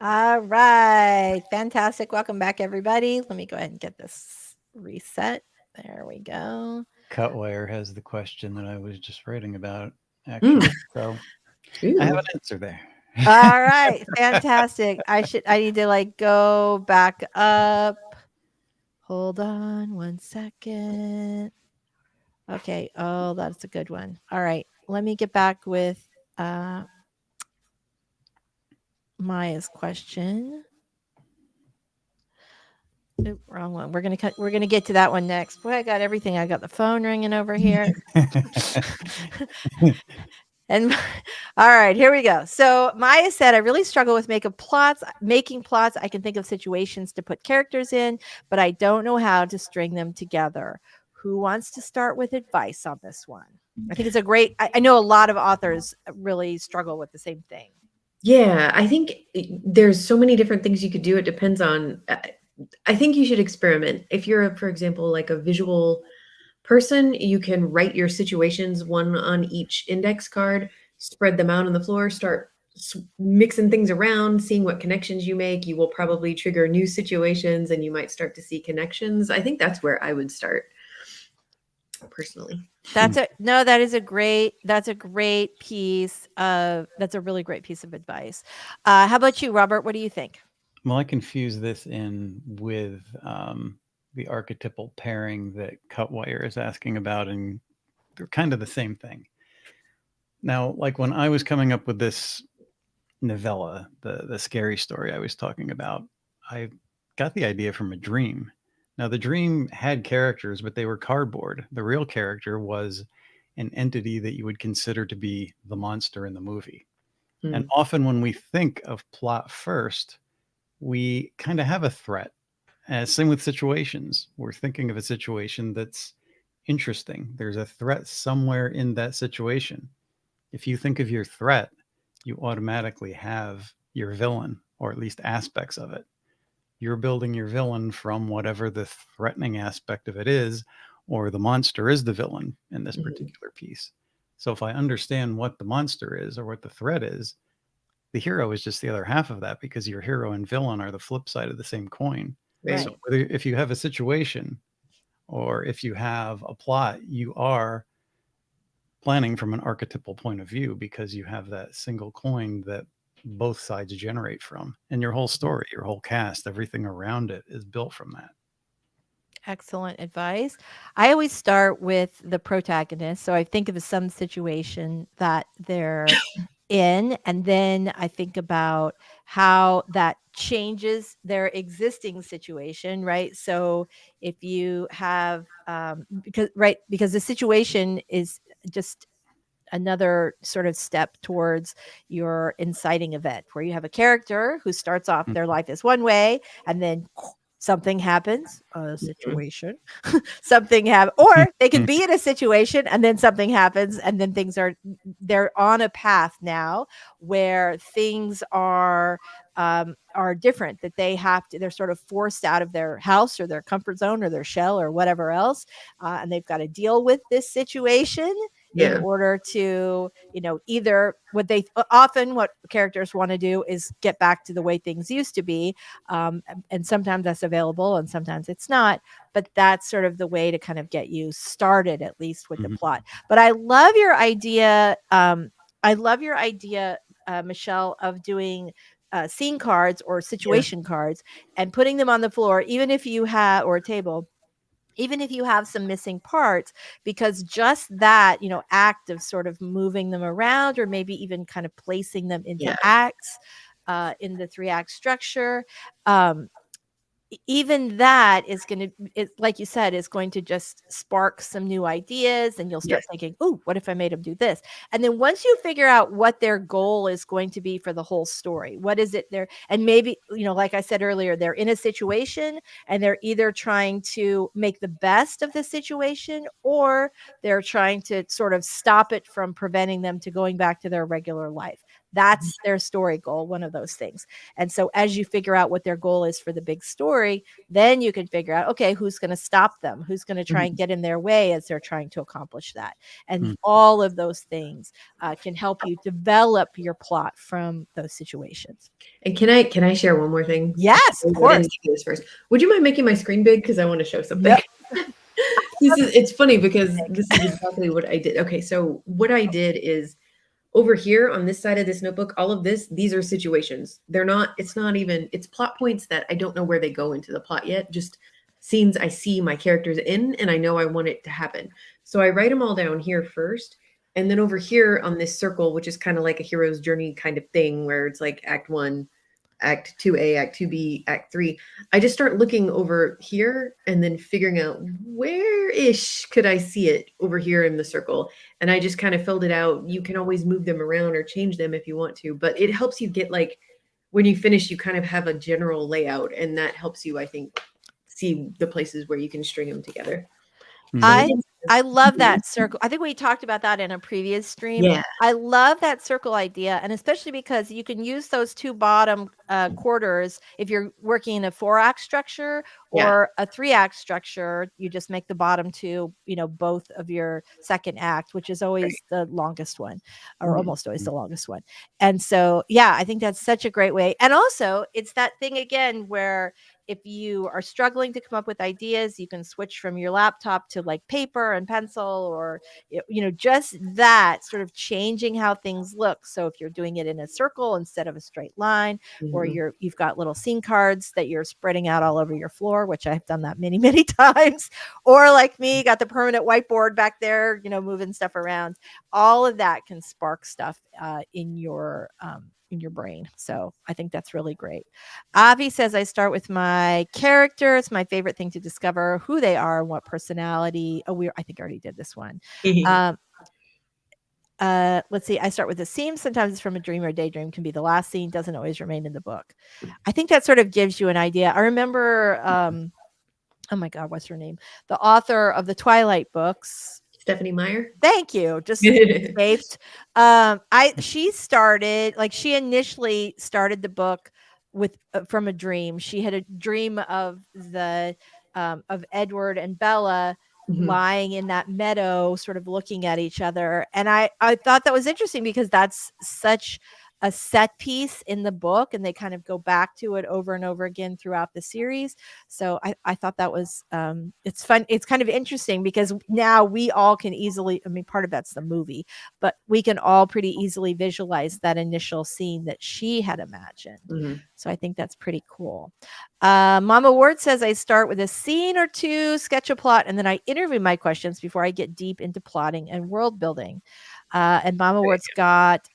[SPEAKER 1] All right. Fantastic. Welcome back, everybody. Let me go ahead and get this reset. There we go.
[SPEAKER 3] Cutwire has the question that I was just writing about, actually. So I have an answer there.
[SPEAKER 1] All right. Fantastic. I need to like go back up. Hold on one second. Okay. Oh, that's a good one. All right. Let me get back with Maya's question. Oop, wrong one. We're gonna get to that one next. Boy, I got everything. I got the phone ringing over here. And all right, here we go. So Maya said, I really struggle with making plots. I can think of situations to put characters in, but I don't know how to string them together. Who wants to start with advice on this one? I think it's a great, I know a lot of authors really struggle with the same thing.
[SPEAKER 2] Yeah, I think there's so many different things you could do. It depends on, I think you should experiment. If you're, for example, like a visual person, you can write your situations, one on each index card, spread them out on the floor, start mixing things around, seeing what connections you make. You will probably trigger new situations and you might start to see connections. I think that's where I would start personally.
[SPEAKER 1] That's a great piece of, that's a really great piece of advice. How about you, Robert? What do you think?
[SPEAKER 3] Well, I can fuse this in with the archetypal pairing that Cutwire is asking about, and they're kind of the same thing. Now, like when I was coming up with this novella, the scary story I was talking about, I got the idea from a dream. Now, the dream had characters, but they were cardboard. The real character was an entity that you would consider to be the monster in the movie. And often when we think of plot first, we kind of have a threat. Same with situations. We're thinking of a situation that's interesting. There's a threat somewhere in that situation. If you think of your threat, you automatically have your villain, or at least aspects of it. You're building your villain from whatever the threatening aspect of it is, or the monster is the villain in this particular piece. So if I understand what the monster is or what the threat is, the hero is just the other half of that, because your hero and villain are the flip side of the same coin.
[SPEAKER 1] Right.
[SPEAKER 3] So whether, if you have a situation or if you have a plot, you are planning from an archetypal point of view, because you have that single coin that both sides generate from, and your whole story, your whole cast, everything around it is built from that.
[SPEAKER 1] Excellent advice. I always start with the protagonist. So I think of some situation that they're in, and then I think about how that changes their existing situation, right? So if you have, because the situation is just another sort of step towards your inciting event, where you have a character who starts off their life as one way, and then something happens, a situation, something happens, or they can be in a situation and then something happens, and then they're on a path now where things are different, that they're sort of forced out of their house or their comfort zone or their shell or whatever else, and they've got to deal with this situation in order to, either what characters want to do is get back to the way things used to be. And sometimes that's available and sometimes it's not, but that's sort of the way to kind of get you started, at least with the plot. But I love your idea. Michelle, of doing scene cards or situation cards and putting them on the floor, even if you have, or a table, even if you have some missing parts, because just that, act of sort of moving them around, or maybe even kind of placing them into acts in the 3-act structure, even that is going to, like you said, is going to just spark some new ideas, and you'll start thinking, oh, what if I made them do this? And then once you figure out what their goal is going to be for the whole story, what is it there? And maybe, like I said earlier, they're in a situation and they're either trying to make the best of the situation, or they're trying to sort of stop it from preventing them to going back to their regular life. That's their story goal, one of those things. And so as you figure out what their goal is for the big story, then you can figure out, okay, who's going to stop them? Who's going to try and get in their way as they're trying to accomplish that? And all of those things can help you develop your plot from those situations.
[SPEAKER 2] And can I share one more thing?
[SPEAKER 1] Yes, of course.
[SPEAKER 2] I didn't do this first. Would you mind making my screen big? Because I want to show something. Yep. It's funny because this is exactly what I did. Okay, so what I did is over here on this side of this notebook, all of these are situations. It's plot points that I don't know where they go into the plot yet, just scenes I see my characters in and I know I want it to happen. So I write them all down here first. And then over here on this circle, which is kind of like a hero's journey kind of thing, where it's like Act 1, Act 2A, Act 2B, Act 3. I just start looking over here and then figuring out where-ish could I see it over here in the circle. And I just kind of filled it out. You can always move them around or change them if you want to, but it helps you get like, when you finish, you kind of have a general layout, and that helps you, I think, see the places where you can string them together.
[SPEAKER 1] I love that circle. I think we talked about that in a previous stream.
[SPEAKER 2] Yeah.
[SPEAKER 1] I love that circle idea. And especially because you can use those two bottom quarters if you're working in a 4-act structure or a 3-act structure. You just make the bottom two, both of your second act, which is always the longest one, or almost always the longest one. And so, I think that's such a great way. And also it's that thing again, where if you are struggling to come up with ideas, you can switch from your laptop to like paper and pencil, or, just that sort of changing how things look. So if you're doing it in a circle instead of a straight line, or you've got little scene cards that you're spreading out all over your floor, which I've done that many, many times, or like me, got the permanent whiteboard back there, moving stuff around. All of that can spark stuff in your brain. So I think that's really great. Avi says, I start with my character. It's my favorite thing to discover who they are and what personality. I think I already did this one. Let's see. I start with a scene. Sometimes it's from a dream or a daydream. Can be the last scene. Doesn't always remain in the book. I think that sort of gives you an idea. I remember, oh my God, what's her name? The author of the Twilight books.
[SPEAKER 2] Stephanie Meyer.
[SPEAKER 1] Thank you. Just escaped. She initially started the book with from a dream. She had a dream of of Edward and Bella lying in that meadow, sort of looking at each other. And I thought that was interesting because that's such a set piece in the book, and they kind of go back to it over and over again throughout the series. So I thought that was it's fun. It's kind of interesting because now we all can easily, part of that's the movie, but we can all pretty easily visualize that initial scene that she had imagined. So I think that's pretty cool. Mama Ward says, I start with a scene or two, sketch a plot, and then I interview my questions before I get deep into plotting and world building. And Mama Ward's got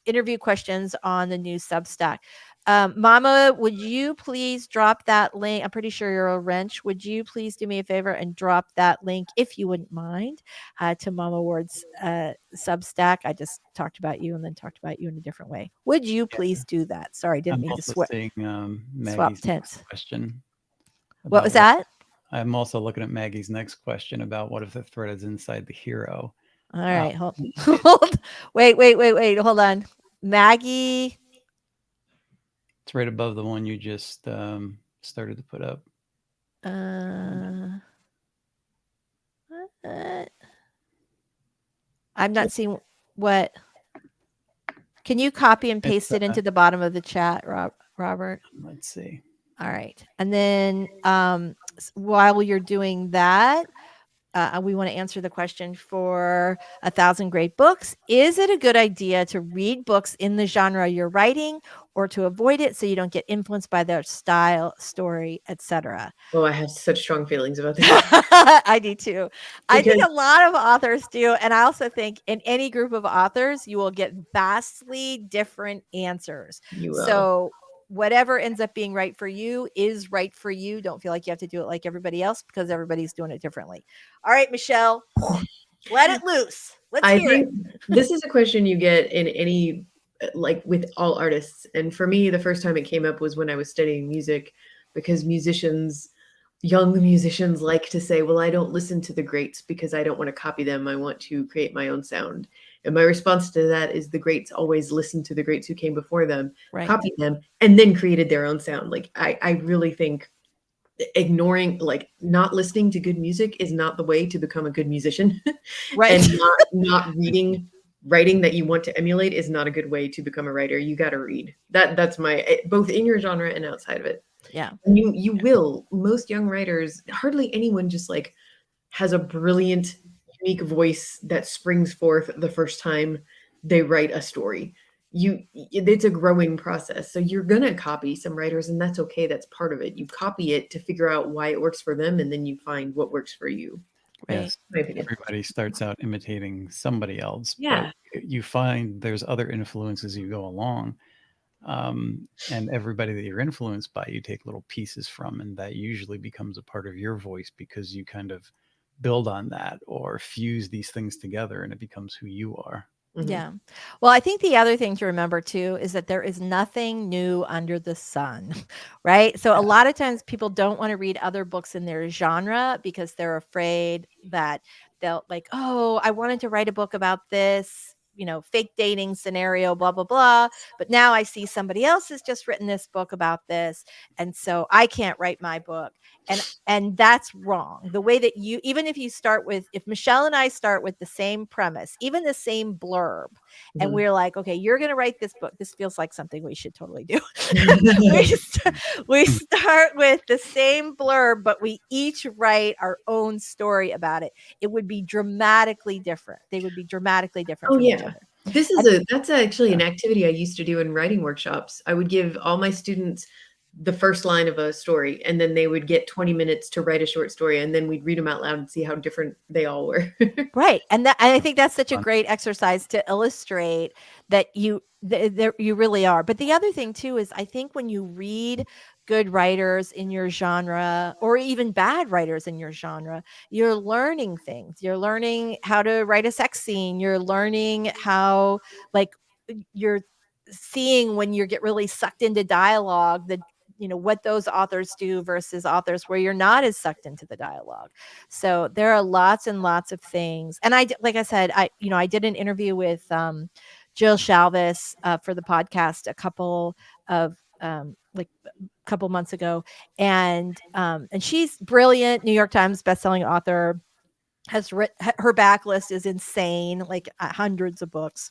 [SPEAKER 1] interview questions on the new Substack. Mama, would you please drop that link? I'm pretty sure you're a wrench. Would you please do me a favor and drop that link, if you wouldn't mind, to Mama Ward's Substack? I just talked about you and then talked about you in a different way. Would you please do that? Sorry, didn't mean to swap tense.
[SPEAKER 3] Question.
[SPEAKER 1] What was that?
[SPEAKER 3] I'm also looking at Maggie's next question about what if the thread is inside the hero.
[SPEAKER 1] All right, wait, hold on. Maggie.
[SPEAKER 3] It's right above the one you just started to put up.
[SPEAKER 1] I'm not seeing what. Can you copy and paste it into the bottom of the chat, Robert?
[SPEAKER 3] Let's see.
[SPEAKER 1] All right. And then while you're doing that, we want to answer the question for 1,000 Great Books. Is it a good idea to read books in the genre you're writing, or to avoid it so you don't get influenced by their style, story, etc.?
[SPEAKER 2] Oh, I have such strong feelings about that.
[SPEAKER 1] I do too. I think a lot of authors do. And I also think in any group of authors, you will get vastly different answers.
[SPEAKER 2] You will.
[SPEAKER 1] So whatever ends up being right for you is right for you. Don't feel like you have to do it like everybody else, because everybody's doing it differently. All right, Michelle, let it loose. Let's hear it.
[SPEAKER 2] This is a question you get in any, like with all artists. And for me, the first time it came up was when I was studying music, because young musicians like to say, well, I don't listen to the greats because I don't want to copy them. I want to create my own sound. And my response to that is the greats always listened to the greats who came before them,
[SPEAKER 1] Right.
[SPEAKER 2] copied them, and then created their own sound. Like I really think ignoring, like not listening to good music is not the way to become a good musician.
[SPEAKER 1] Right.
[SPEAKER 2] And not reading writing that you want to emulate is not a good way to become a writer. You got to read. That's my, both in your genre and outside of it.
[SPEAKER 1] Yeah.
[SPEAKER 2] And you will, most young writers, hardly anyone just like has a brilliant, unique voice that springs forth the first time they write a story. It's a growing process. So you're going to copy some writers, and that's okay. That's part of it. You copy it to figure out why it works for them, and then you find what works for you.
[SPEAKER 1] Right.
[SPEAKER 3] Yes,
[SPEAKER 2] My opinion.
[SPEAKER 3] everybody starts out imitating somebody else,
[SPEAKER 2] Yeah.
[SPEAKER 3] but you find there's other influences you go along. And everybody that you're influenced by, you take little pieces from, and that usually becomes a part of your voice because you kind of build on that or fuse these things together, and it becomes who you are.
[SPEAKER 2] Mhm.
[SPEAKER 1] Yeah. Well, I think the other thing to remember too is that there is nothing new under the sun, right? So a lot of times people don't want to read other books in their genre because they're afraid that they'll like, oh, I wanted to write a book about this, fake dating scenario, blah, blah, blah. But now I see somebody else has just written this book about this. And so I can't write my book. And that's wrong. The way that even if you start with, if Michelle and I start with the same premise, even the same blurb, and
[SPEAKER 2] Mhm.
[SPEAKER 1] we're like, okay, you're going to write this book. This feels like something we should totally do. we start with the same blurb, but we each write our own story about it. It would be dramatically different. They would be dramatically different
[SPEAKER 2] Oh
[SPEAKER 1] from each
[SPEAKER 2] yeah.
[SPEAKER 1] other.
[SPEAKER 2] That's actually an activity I used to do in writing workshops. I would give all my students the first line of a story, and then they would get 20 minutes to write a short story, and then we'd read them out loud and see how different they all were.
[SPEAKER 1] Right. And I think that's such a great exercise to illustrate that you really are. But the other thing too is I think when you read good writers in your genre, or even bad writers in your genre, you're learning things. You're learning how to write a sex scene. You're learning how, like, you're seeing when you get really sucked into dialogue, what those authors do versus authors where you're not as sucked into the dialogue. So there are lots and lots of things. And like I said, I did an interview with Jill Shalvis for the podcast a couple months ago, and she's brilliant, New York Times bestselling author, has written, her backlist is insane, like hundreds of books.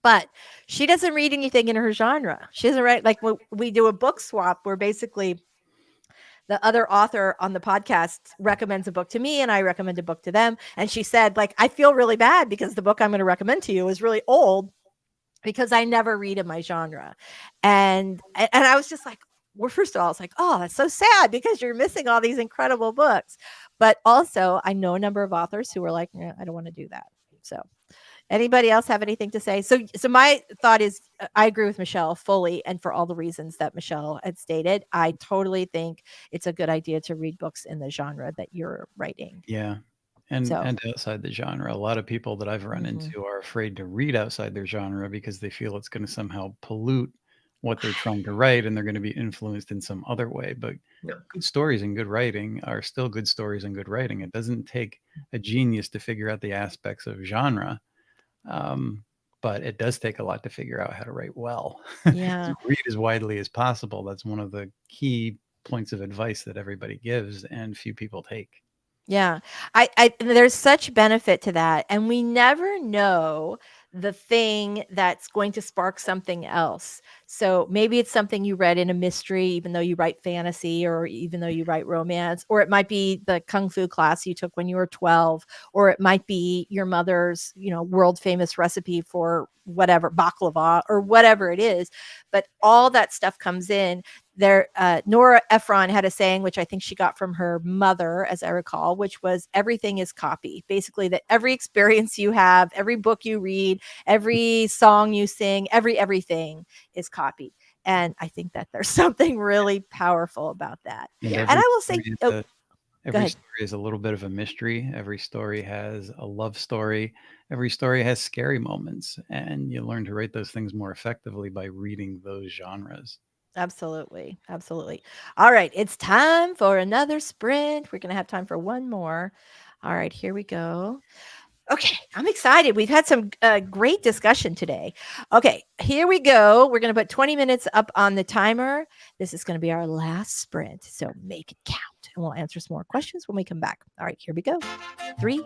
[SPEAKER 1] But she doesn't read anything in her genre. She doesn't write, like, we do a book swap where basically the other author on the podcast recommends a book to me and I recommend a book to them. And she said, like, I feel really bad because the book I'm going to recommend to you is really old because I never read in my genre. And I was just like, well, first of all, it's like, oh, that's so sad because you're missing all these incredible books. But also I know a number of authors who are like, I don't want to do that. So anybody else have anything to say? So my thought is, I agree with Michelle fully, and for all the reasons that Michelle had stated. I totally think it's a good idea to read books in the genre that you're writing.
[SPEAKER 3] Yeah. And
[SPEAKER 1] So
[SPEAKER 3] outside the genre, a lot of people that I've run
[SPEAKER 1] Mhm.
[SPEAKER 3] into are afraid to read outside their genre because they feel it's going to somehow pollute what they're trying to write, and they're going to be influenced in some other way. But
[SPEAKER 2] No.
[SPEAKER 3] good stories and good writing are still good stories and good writing. It doesn't take a genius to figure out the aspects of genre. But it does take a lot to figure out how to write well.
[SPEAKER 1] Yeah.
[SPEAKER 3] So read as widely as possible. That's one of the key points of advice that everybody gives and few people take.
[SPEAKER 1] Yeah. There's such benefit to that. And we never know the thing that's going to spark something else. So maybe it's something you read in a mystery, even though you write fantasy, or even though you write romance, or it might be the Kung Fu class you took when you were 12, or it might be your mother's, world famous recipe for whatever, baklava, or whatever it is. But all that stuff comes in there. Nora Ephron had a saying, which I think she got from her mother, as I recall, which was everything is copy. Basically, that every experience you have, every book you read, every song you sing, everything is copied. And I think that there's something really powerful about that.
[SPEAKER 3] And
[SPEAKER 2] Yeah.
[SPEAKER 1] And I will say,
[SPEAKER 3] every
[SPEAKER 1] ahead.
[SPEAKER 3] story is a little bit of a mystery. Every story has a love story. Every story has scary moments. And you learn to write those things more effectively by reading those genres.
[SPEAKER 1] Absolutely. Absolutely. All right. It's time for another sprint. We're going to have time for one more. All right. Here we go. Okay, I'm excited. We've had some great discussion today. Okay, here we go. We're going to put 20 minutes up on the timer. This is going to be our last sprint, so make it count. And we'll answer some more questions when we come back. All right, here we go. 3.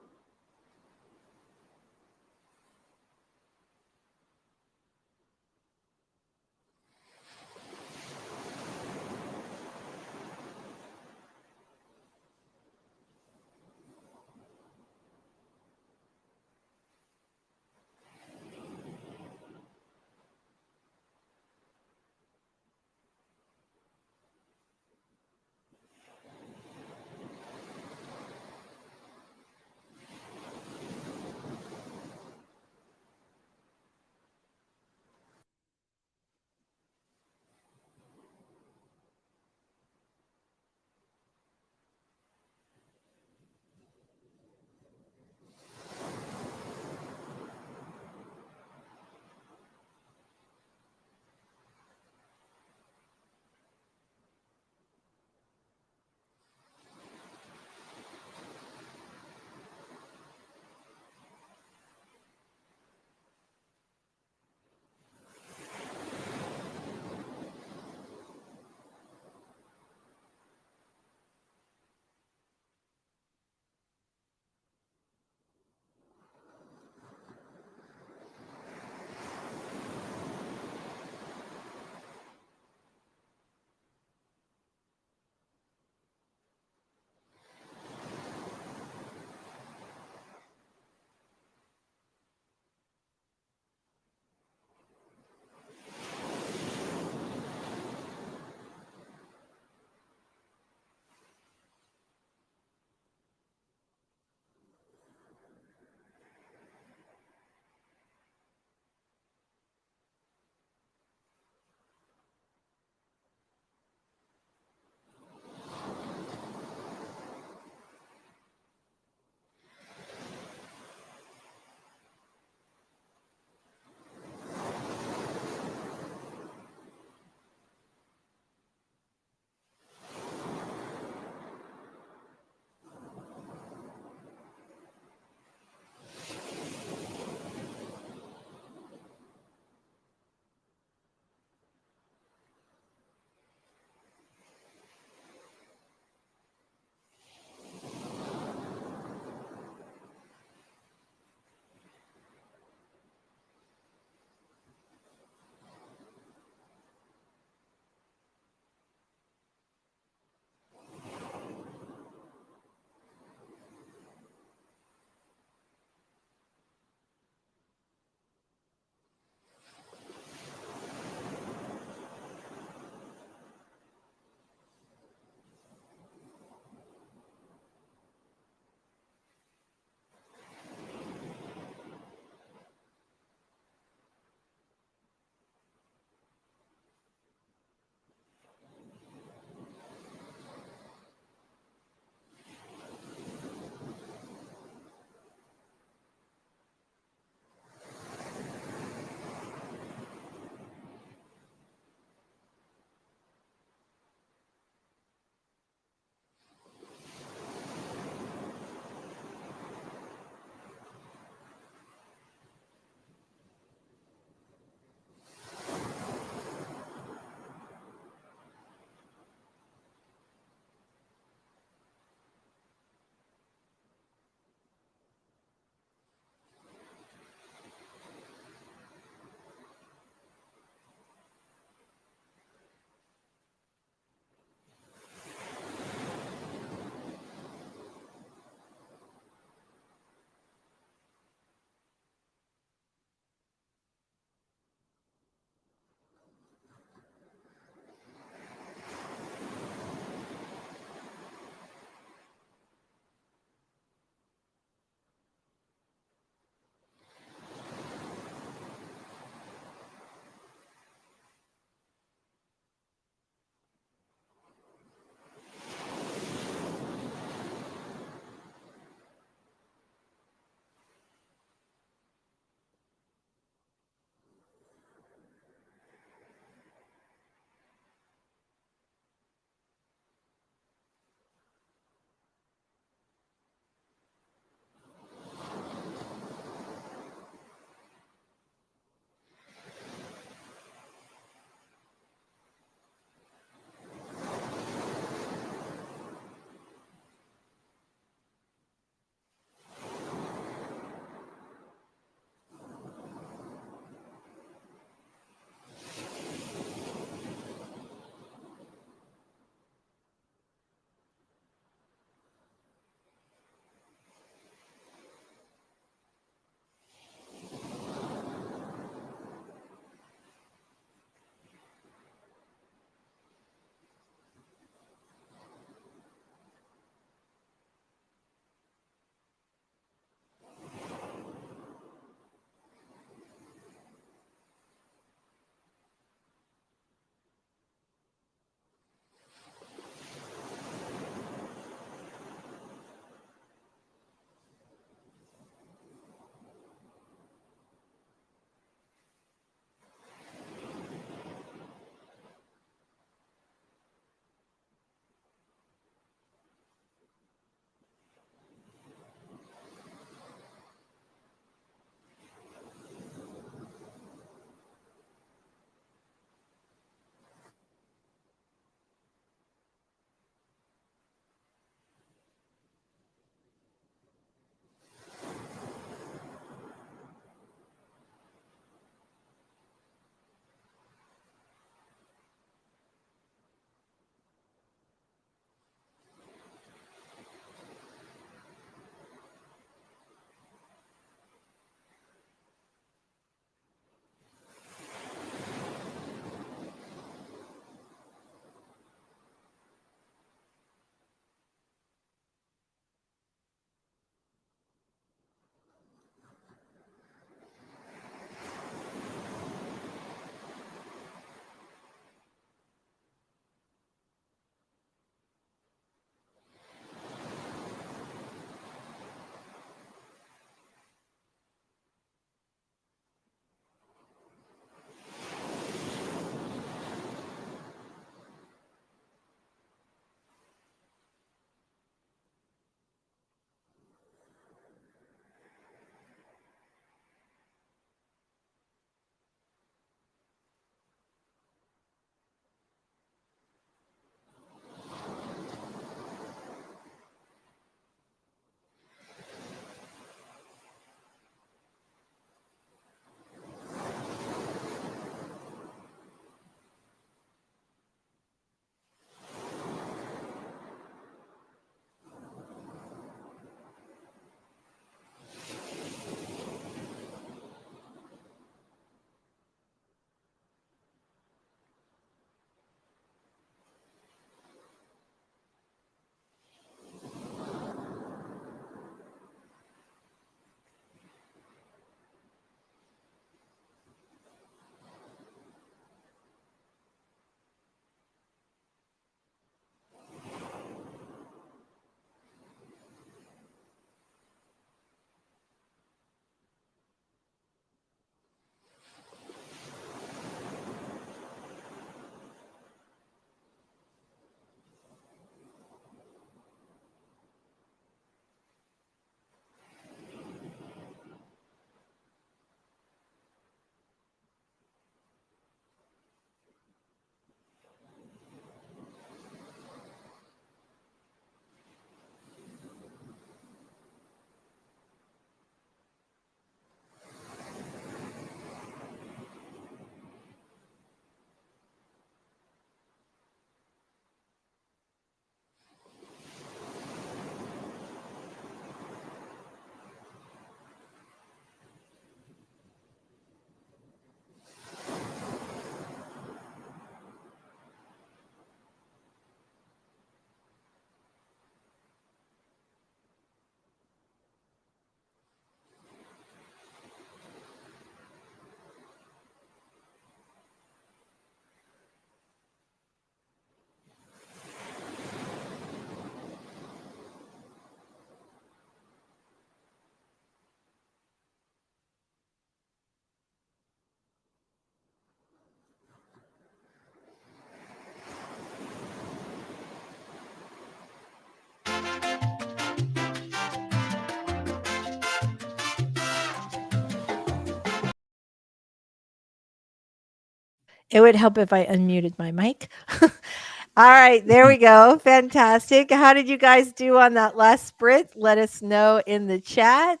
[SPEAKER 1] It would help if I unmuted my mic. All right, there we go. Fantastic. How did you guys do on that last sprint? Let us know in the chat.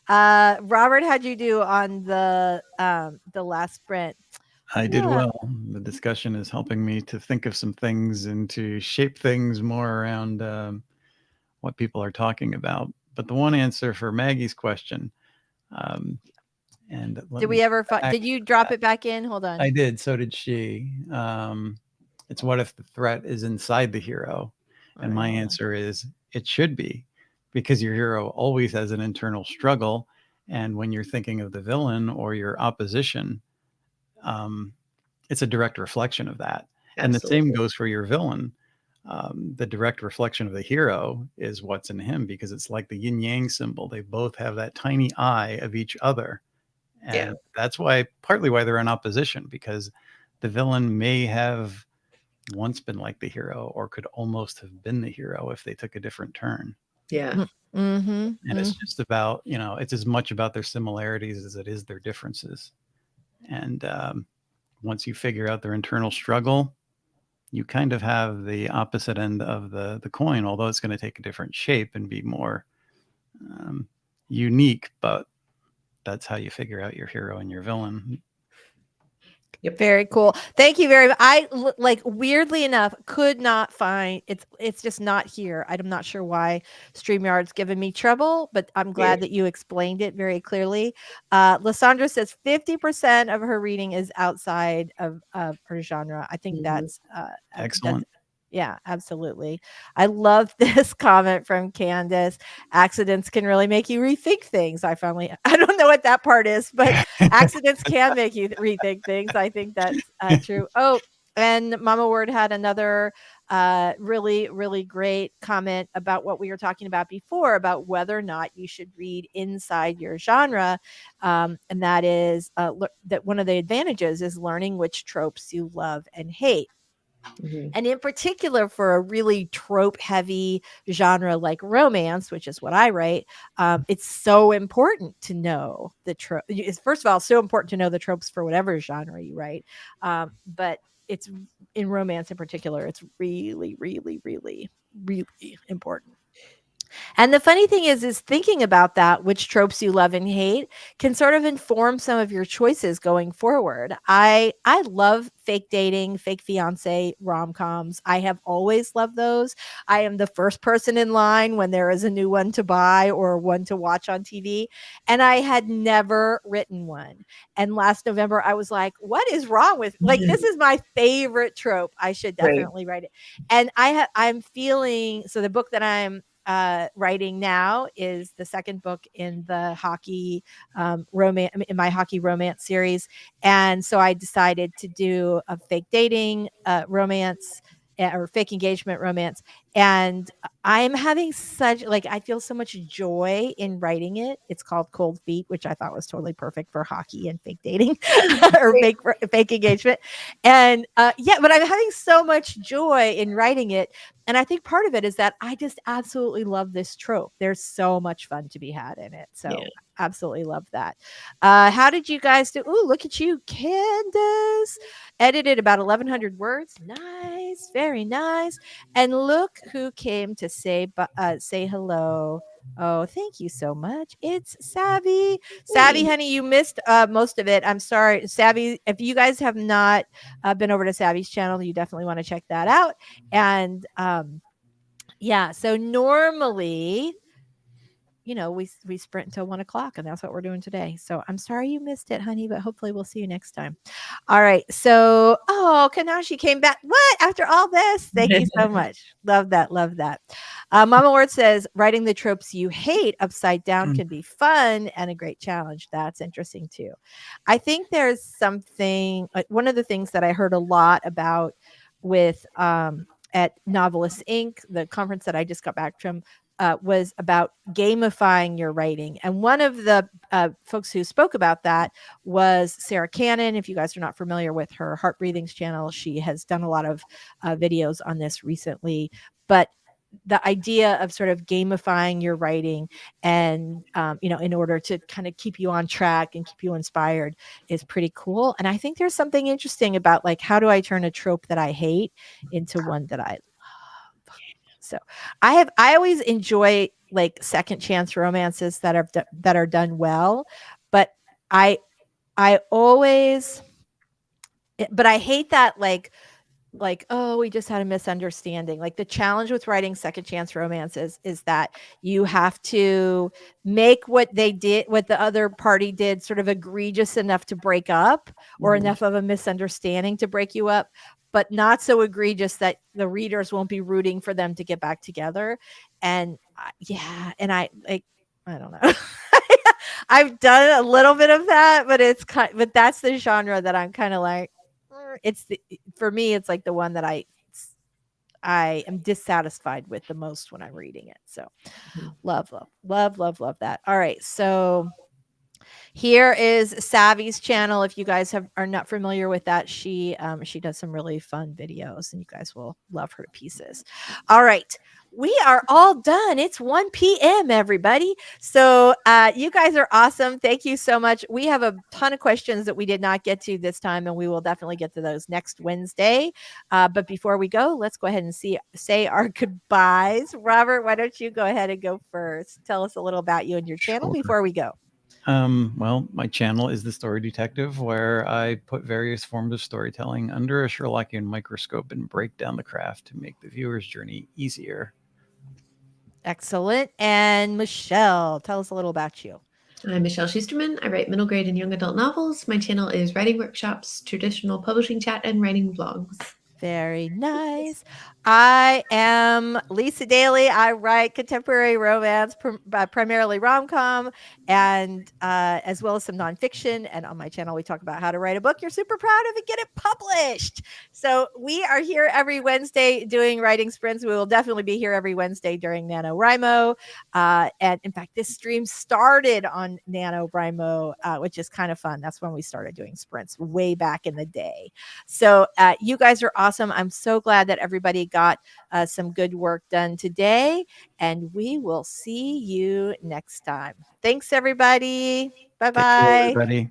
[SPEAKER 1] Robert, how'd you do on the last sprint?
[SPEAKER 3] I did well. The discussion is helping me to think of some things and to shape things more around what people are talking about. But the one answer for Maggie's question, and
[SPEAKER 1] did we ever did you drop it back in? Hold on.
[SPEAKER 3] I did. So did she. It's what if the threat is inside the hero? And my answer is it should be, because your hero always has an internal struggle. And when you're thinking of the villain or your opposition, it's a direct reflection of that. Absolutely. And the same goes for your villain. The direct reflection of the hero is what's in him, because it's like the yin yang symbol. They both have that tiny eye of each other. And that's partly why they're in opposition, because the villain may have once been like the hero, or could almost have been the hero if they took a different turn.
[SPEAKER 2] Yeah.
[SPEAKER 3] And it's just about, it's as much about their similarities as it is their differences. And once you figure out their internal struggle, you kind of have the opposite end of the coin, although it's going to take a different shape and be more unique. But that's how you figure out your hero and your villain.
[SPEAKER 1] Yep. Very cool. Thank you very much. I weirdly enough could not find it's just not here. I'm not sure why StreamYard's given me trouble, but I'm glad that you explained it very clearly. Lysandra says 50% of her reading is outside of her genre. I think that's
[SPEAKER 3] excellent.
[SPEAKER 1] Yeah, absolutely. I love this comment from Candace. Accidents can really make you rethink things. I don't know what that part is, but accidents can make you rethink things. I think that's true. Oh, and Mama Word had another really, really great comment about what we were talking about before, about whether or not you should read inside your genre. And that is that one of the advantages is learning which tropes you love and hate. And in particular, for a really trope heavy genre like romance, which is what I write, it's so important to know the trope. First of all, so important to know the tropes for whatever genre you write. But it's in romance in particular, it's really, really, really, really important. And the funny thing is thinking about that, which tropes you love and hate, can sort of inform some of your choices going forward. I love fake dating, fake fiance rom-coms. I have always loved those. I am the first person in line when there is a new one to buy or one to watch on TV. And I had never written one. And last November, I was like, what is wrong with, this is my favorite trope. I should definitely write it. And I'm feeling, so the book that I'm writing now is the second book in the hockey romance, in my hockey romance series. And so I decided to do a fake dating romance or fake engagement romance. And I'm having I feel so much joy in writing it. It's called Cold Feet, which I thought was totally perfect for hockey and fake dating or fake engagement. And but I'm having so much joy in writing it. And I think part of it is that I just absolutely love this trope. There's so much fun to be had in it. So absolutely love that. How did you guys do? Ooh, look at you, Candace. Edited about 1,100 words. Nice. Very nice. And look who came to say hello. Oh, thank you so much. It's Savvy. Savvy, honey, you missed most of it. I'm sorry. Savvy, if you guys have not been over to Savvy's channel, you definitely want to check that out. And so normally, we sprint until 1 o'clock, and that's what we're doing today. So I'm sorry you missed it, honey, but hopefully we'll see you next time. All right. So, Kanashi came back. What? After all this? Thank you so much. Love that. Love that. Mama Ward says, writing the tropes you hate upside down can be fun and a great challenge. That's interesting too. I think there's something, one of the things that I heard a lot about with at Novelist Inc., the conference that I just got back from, was about gamifying your writing. And one of the folks who spoke about that was Sarah Cannon. If you guys are not familiar with her Heart Breathings channel, she has done a lot of videos on this recently. But the idea of sort of gamifying your writing and, in order to kind of keep you on track and keep you inspired is pretty cool. And I think there's something interesting about like, how do I turn a trope that I hate into one that I love? So I always enjoy like second chance romances that are done well, but I always, but I hate that like, oh, we just had a misunderstanding. Like the challenge with writing second chance romances is that you have to make what the other party did sort of egregious enough to break up, or enough of a misunderstanding to break you up, but not so egregious that the readers won't be rooting for them to get back together. And and I don't know. I've done a little bit of that, but that's the genre that I'm kind of like, for me, it's like the one that I am dissatisfied with the most when I'm reading it. So love that. All right. So here is Savvy's channel. If you guys are not familiar with that, she does some really fun videos and you guys will love her to pieces. All right. We are all done. It's 1 p.m. everybody. So you guys are awesome. Thank you so much. We have a ton of questions that we did not get to this time, and we will definitely get to those next Wednesday. But before we go, let's go ahead and say our goodbyes. Robert, why don't you go ahead and go first? Tell us a little about you and your channel before we go.
[SPEAKER 3] Well, my channel is The Story Detective, where I put various forms of storytelling under a Sherlockian microscope and break down the craft to make the viewer's journey easier.
[SPEAKER 1] Excellent. And Michelle, tell us a little about you.
[SPEAKER 2] I'm Michelle Schusterman. I write middle grade and young adult novels. My channel is writing workshops, traditional publishing chat, and writing vlogs.
[SPEAKER 1] Very nice. I am Lisa Daly. I write contemporary romance, primarily rom-com, and as well as some nonfiction. And on my channel, we talk about how to write a book you're super proud of and get it published. So we are here every Wednesday doing writing sprints. We will definitely be here every Wednesday during NaNoWriMo. And in fact, this stream started on NaNoWriMo, which is kind of fun. That's when we started doing sprints way back in the day. So you guys are awesome. I'm so glad that everybody got some good work done today, and we will see you next time. Thanks, everybody. Bye-bye.
[SPEAKER 3] Everybody.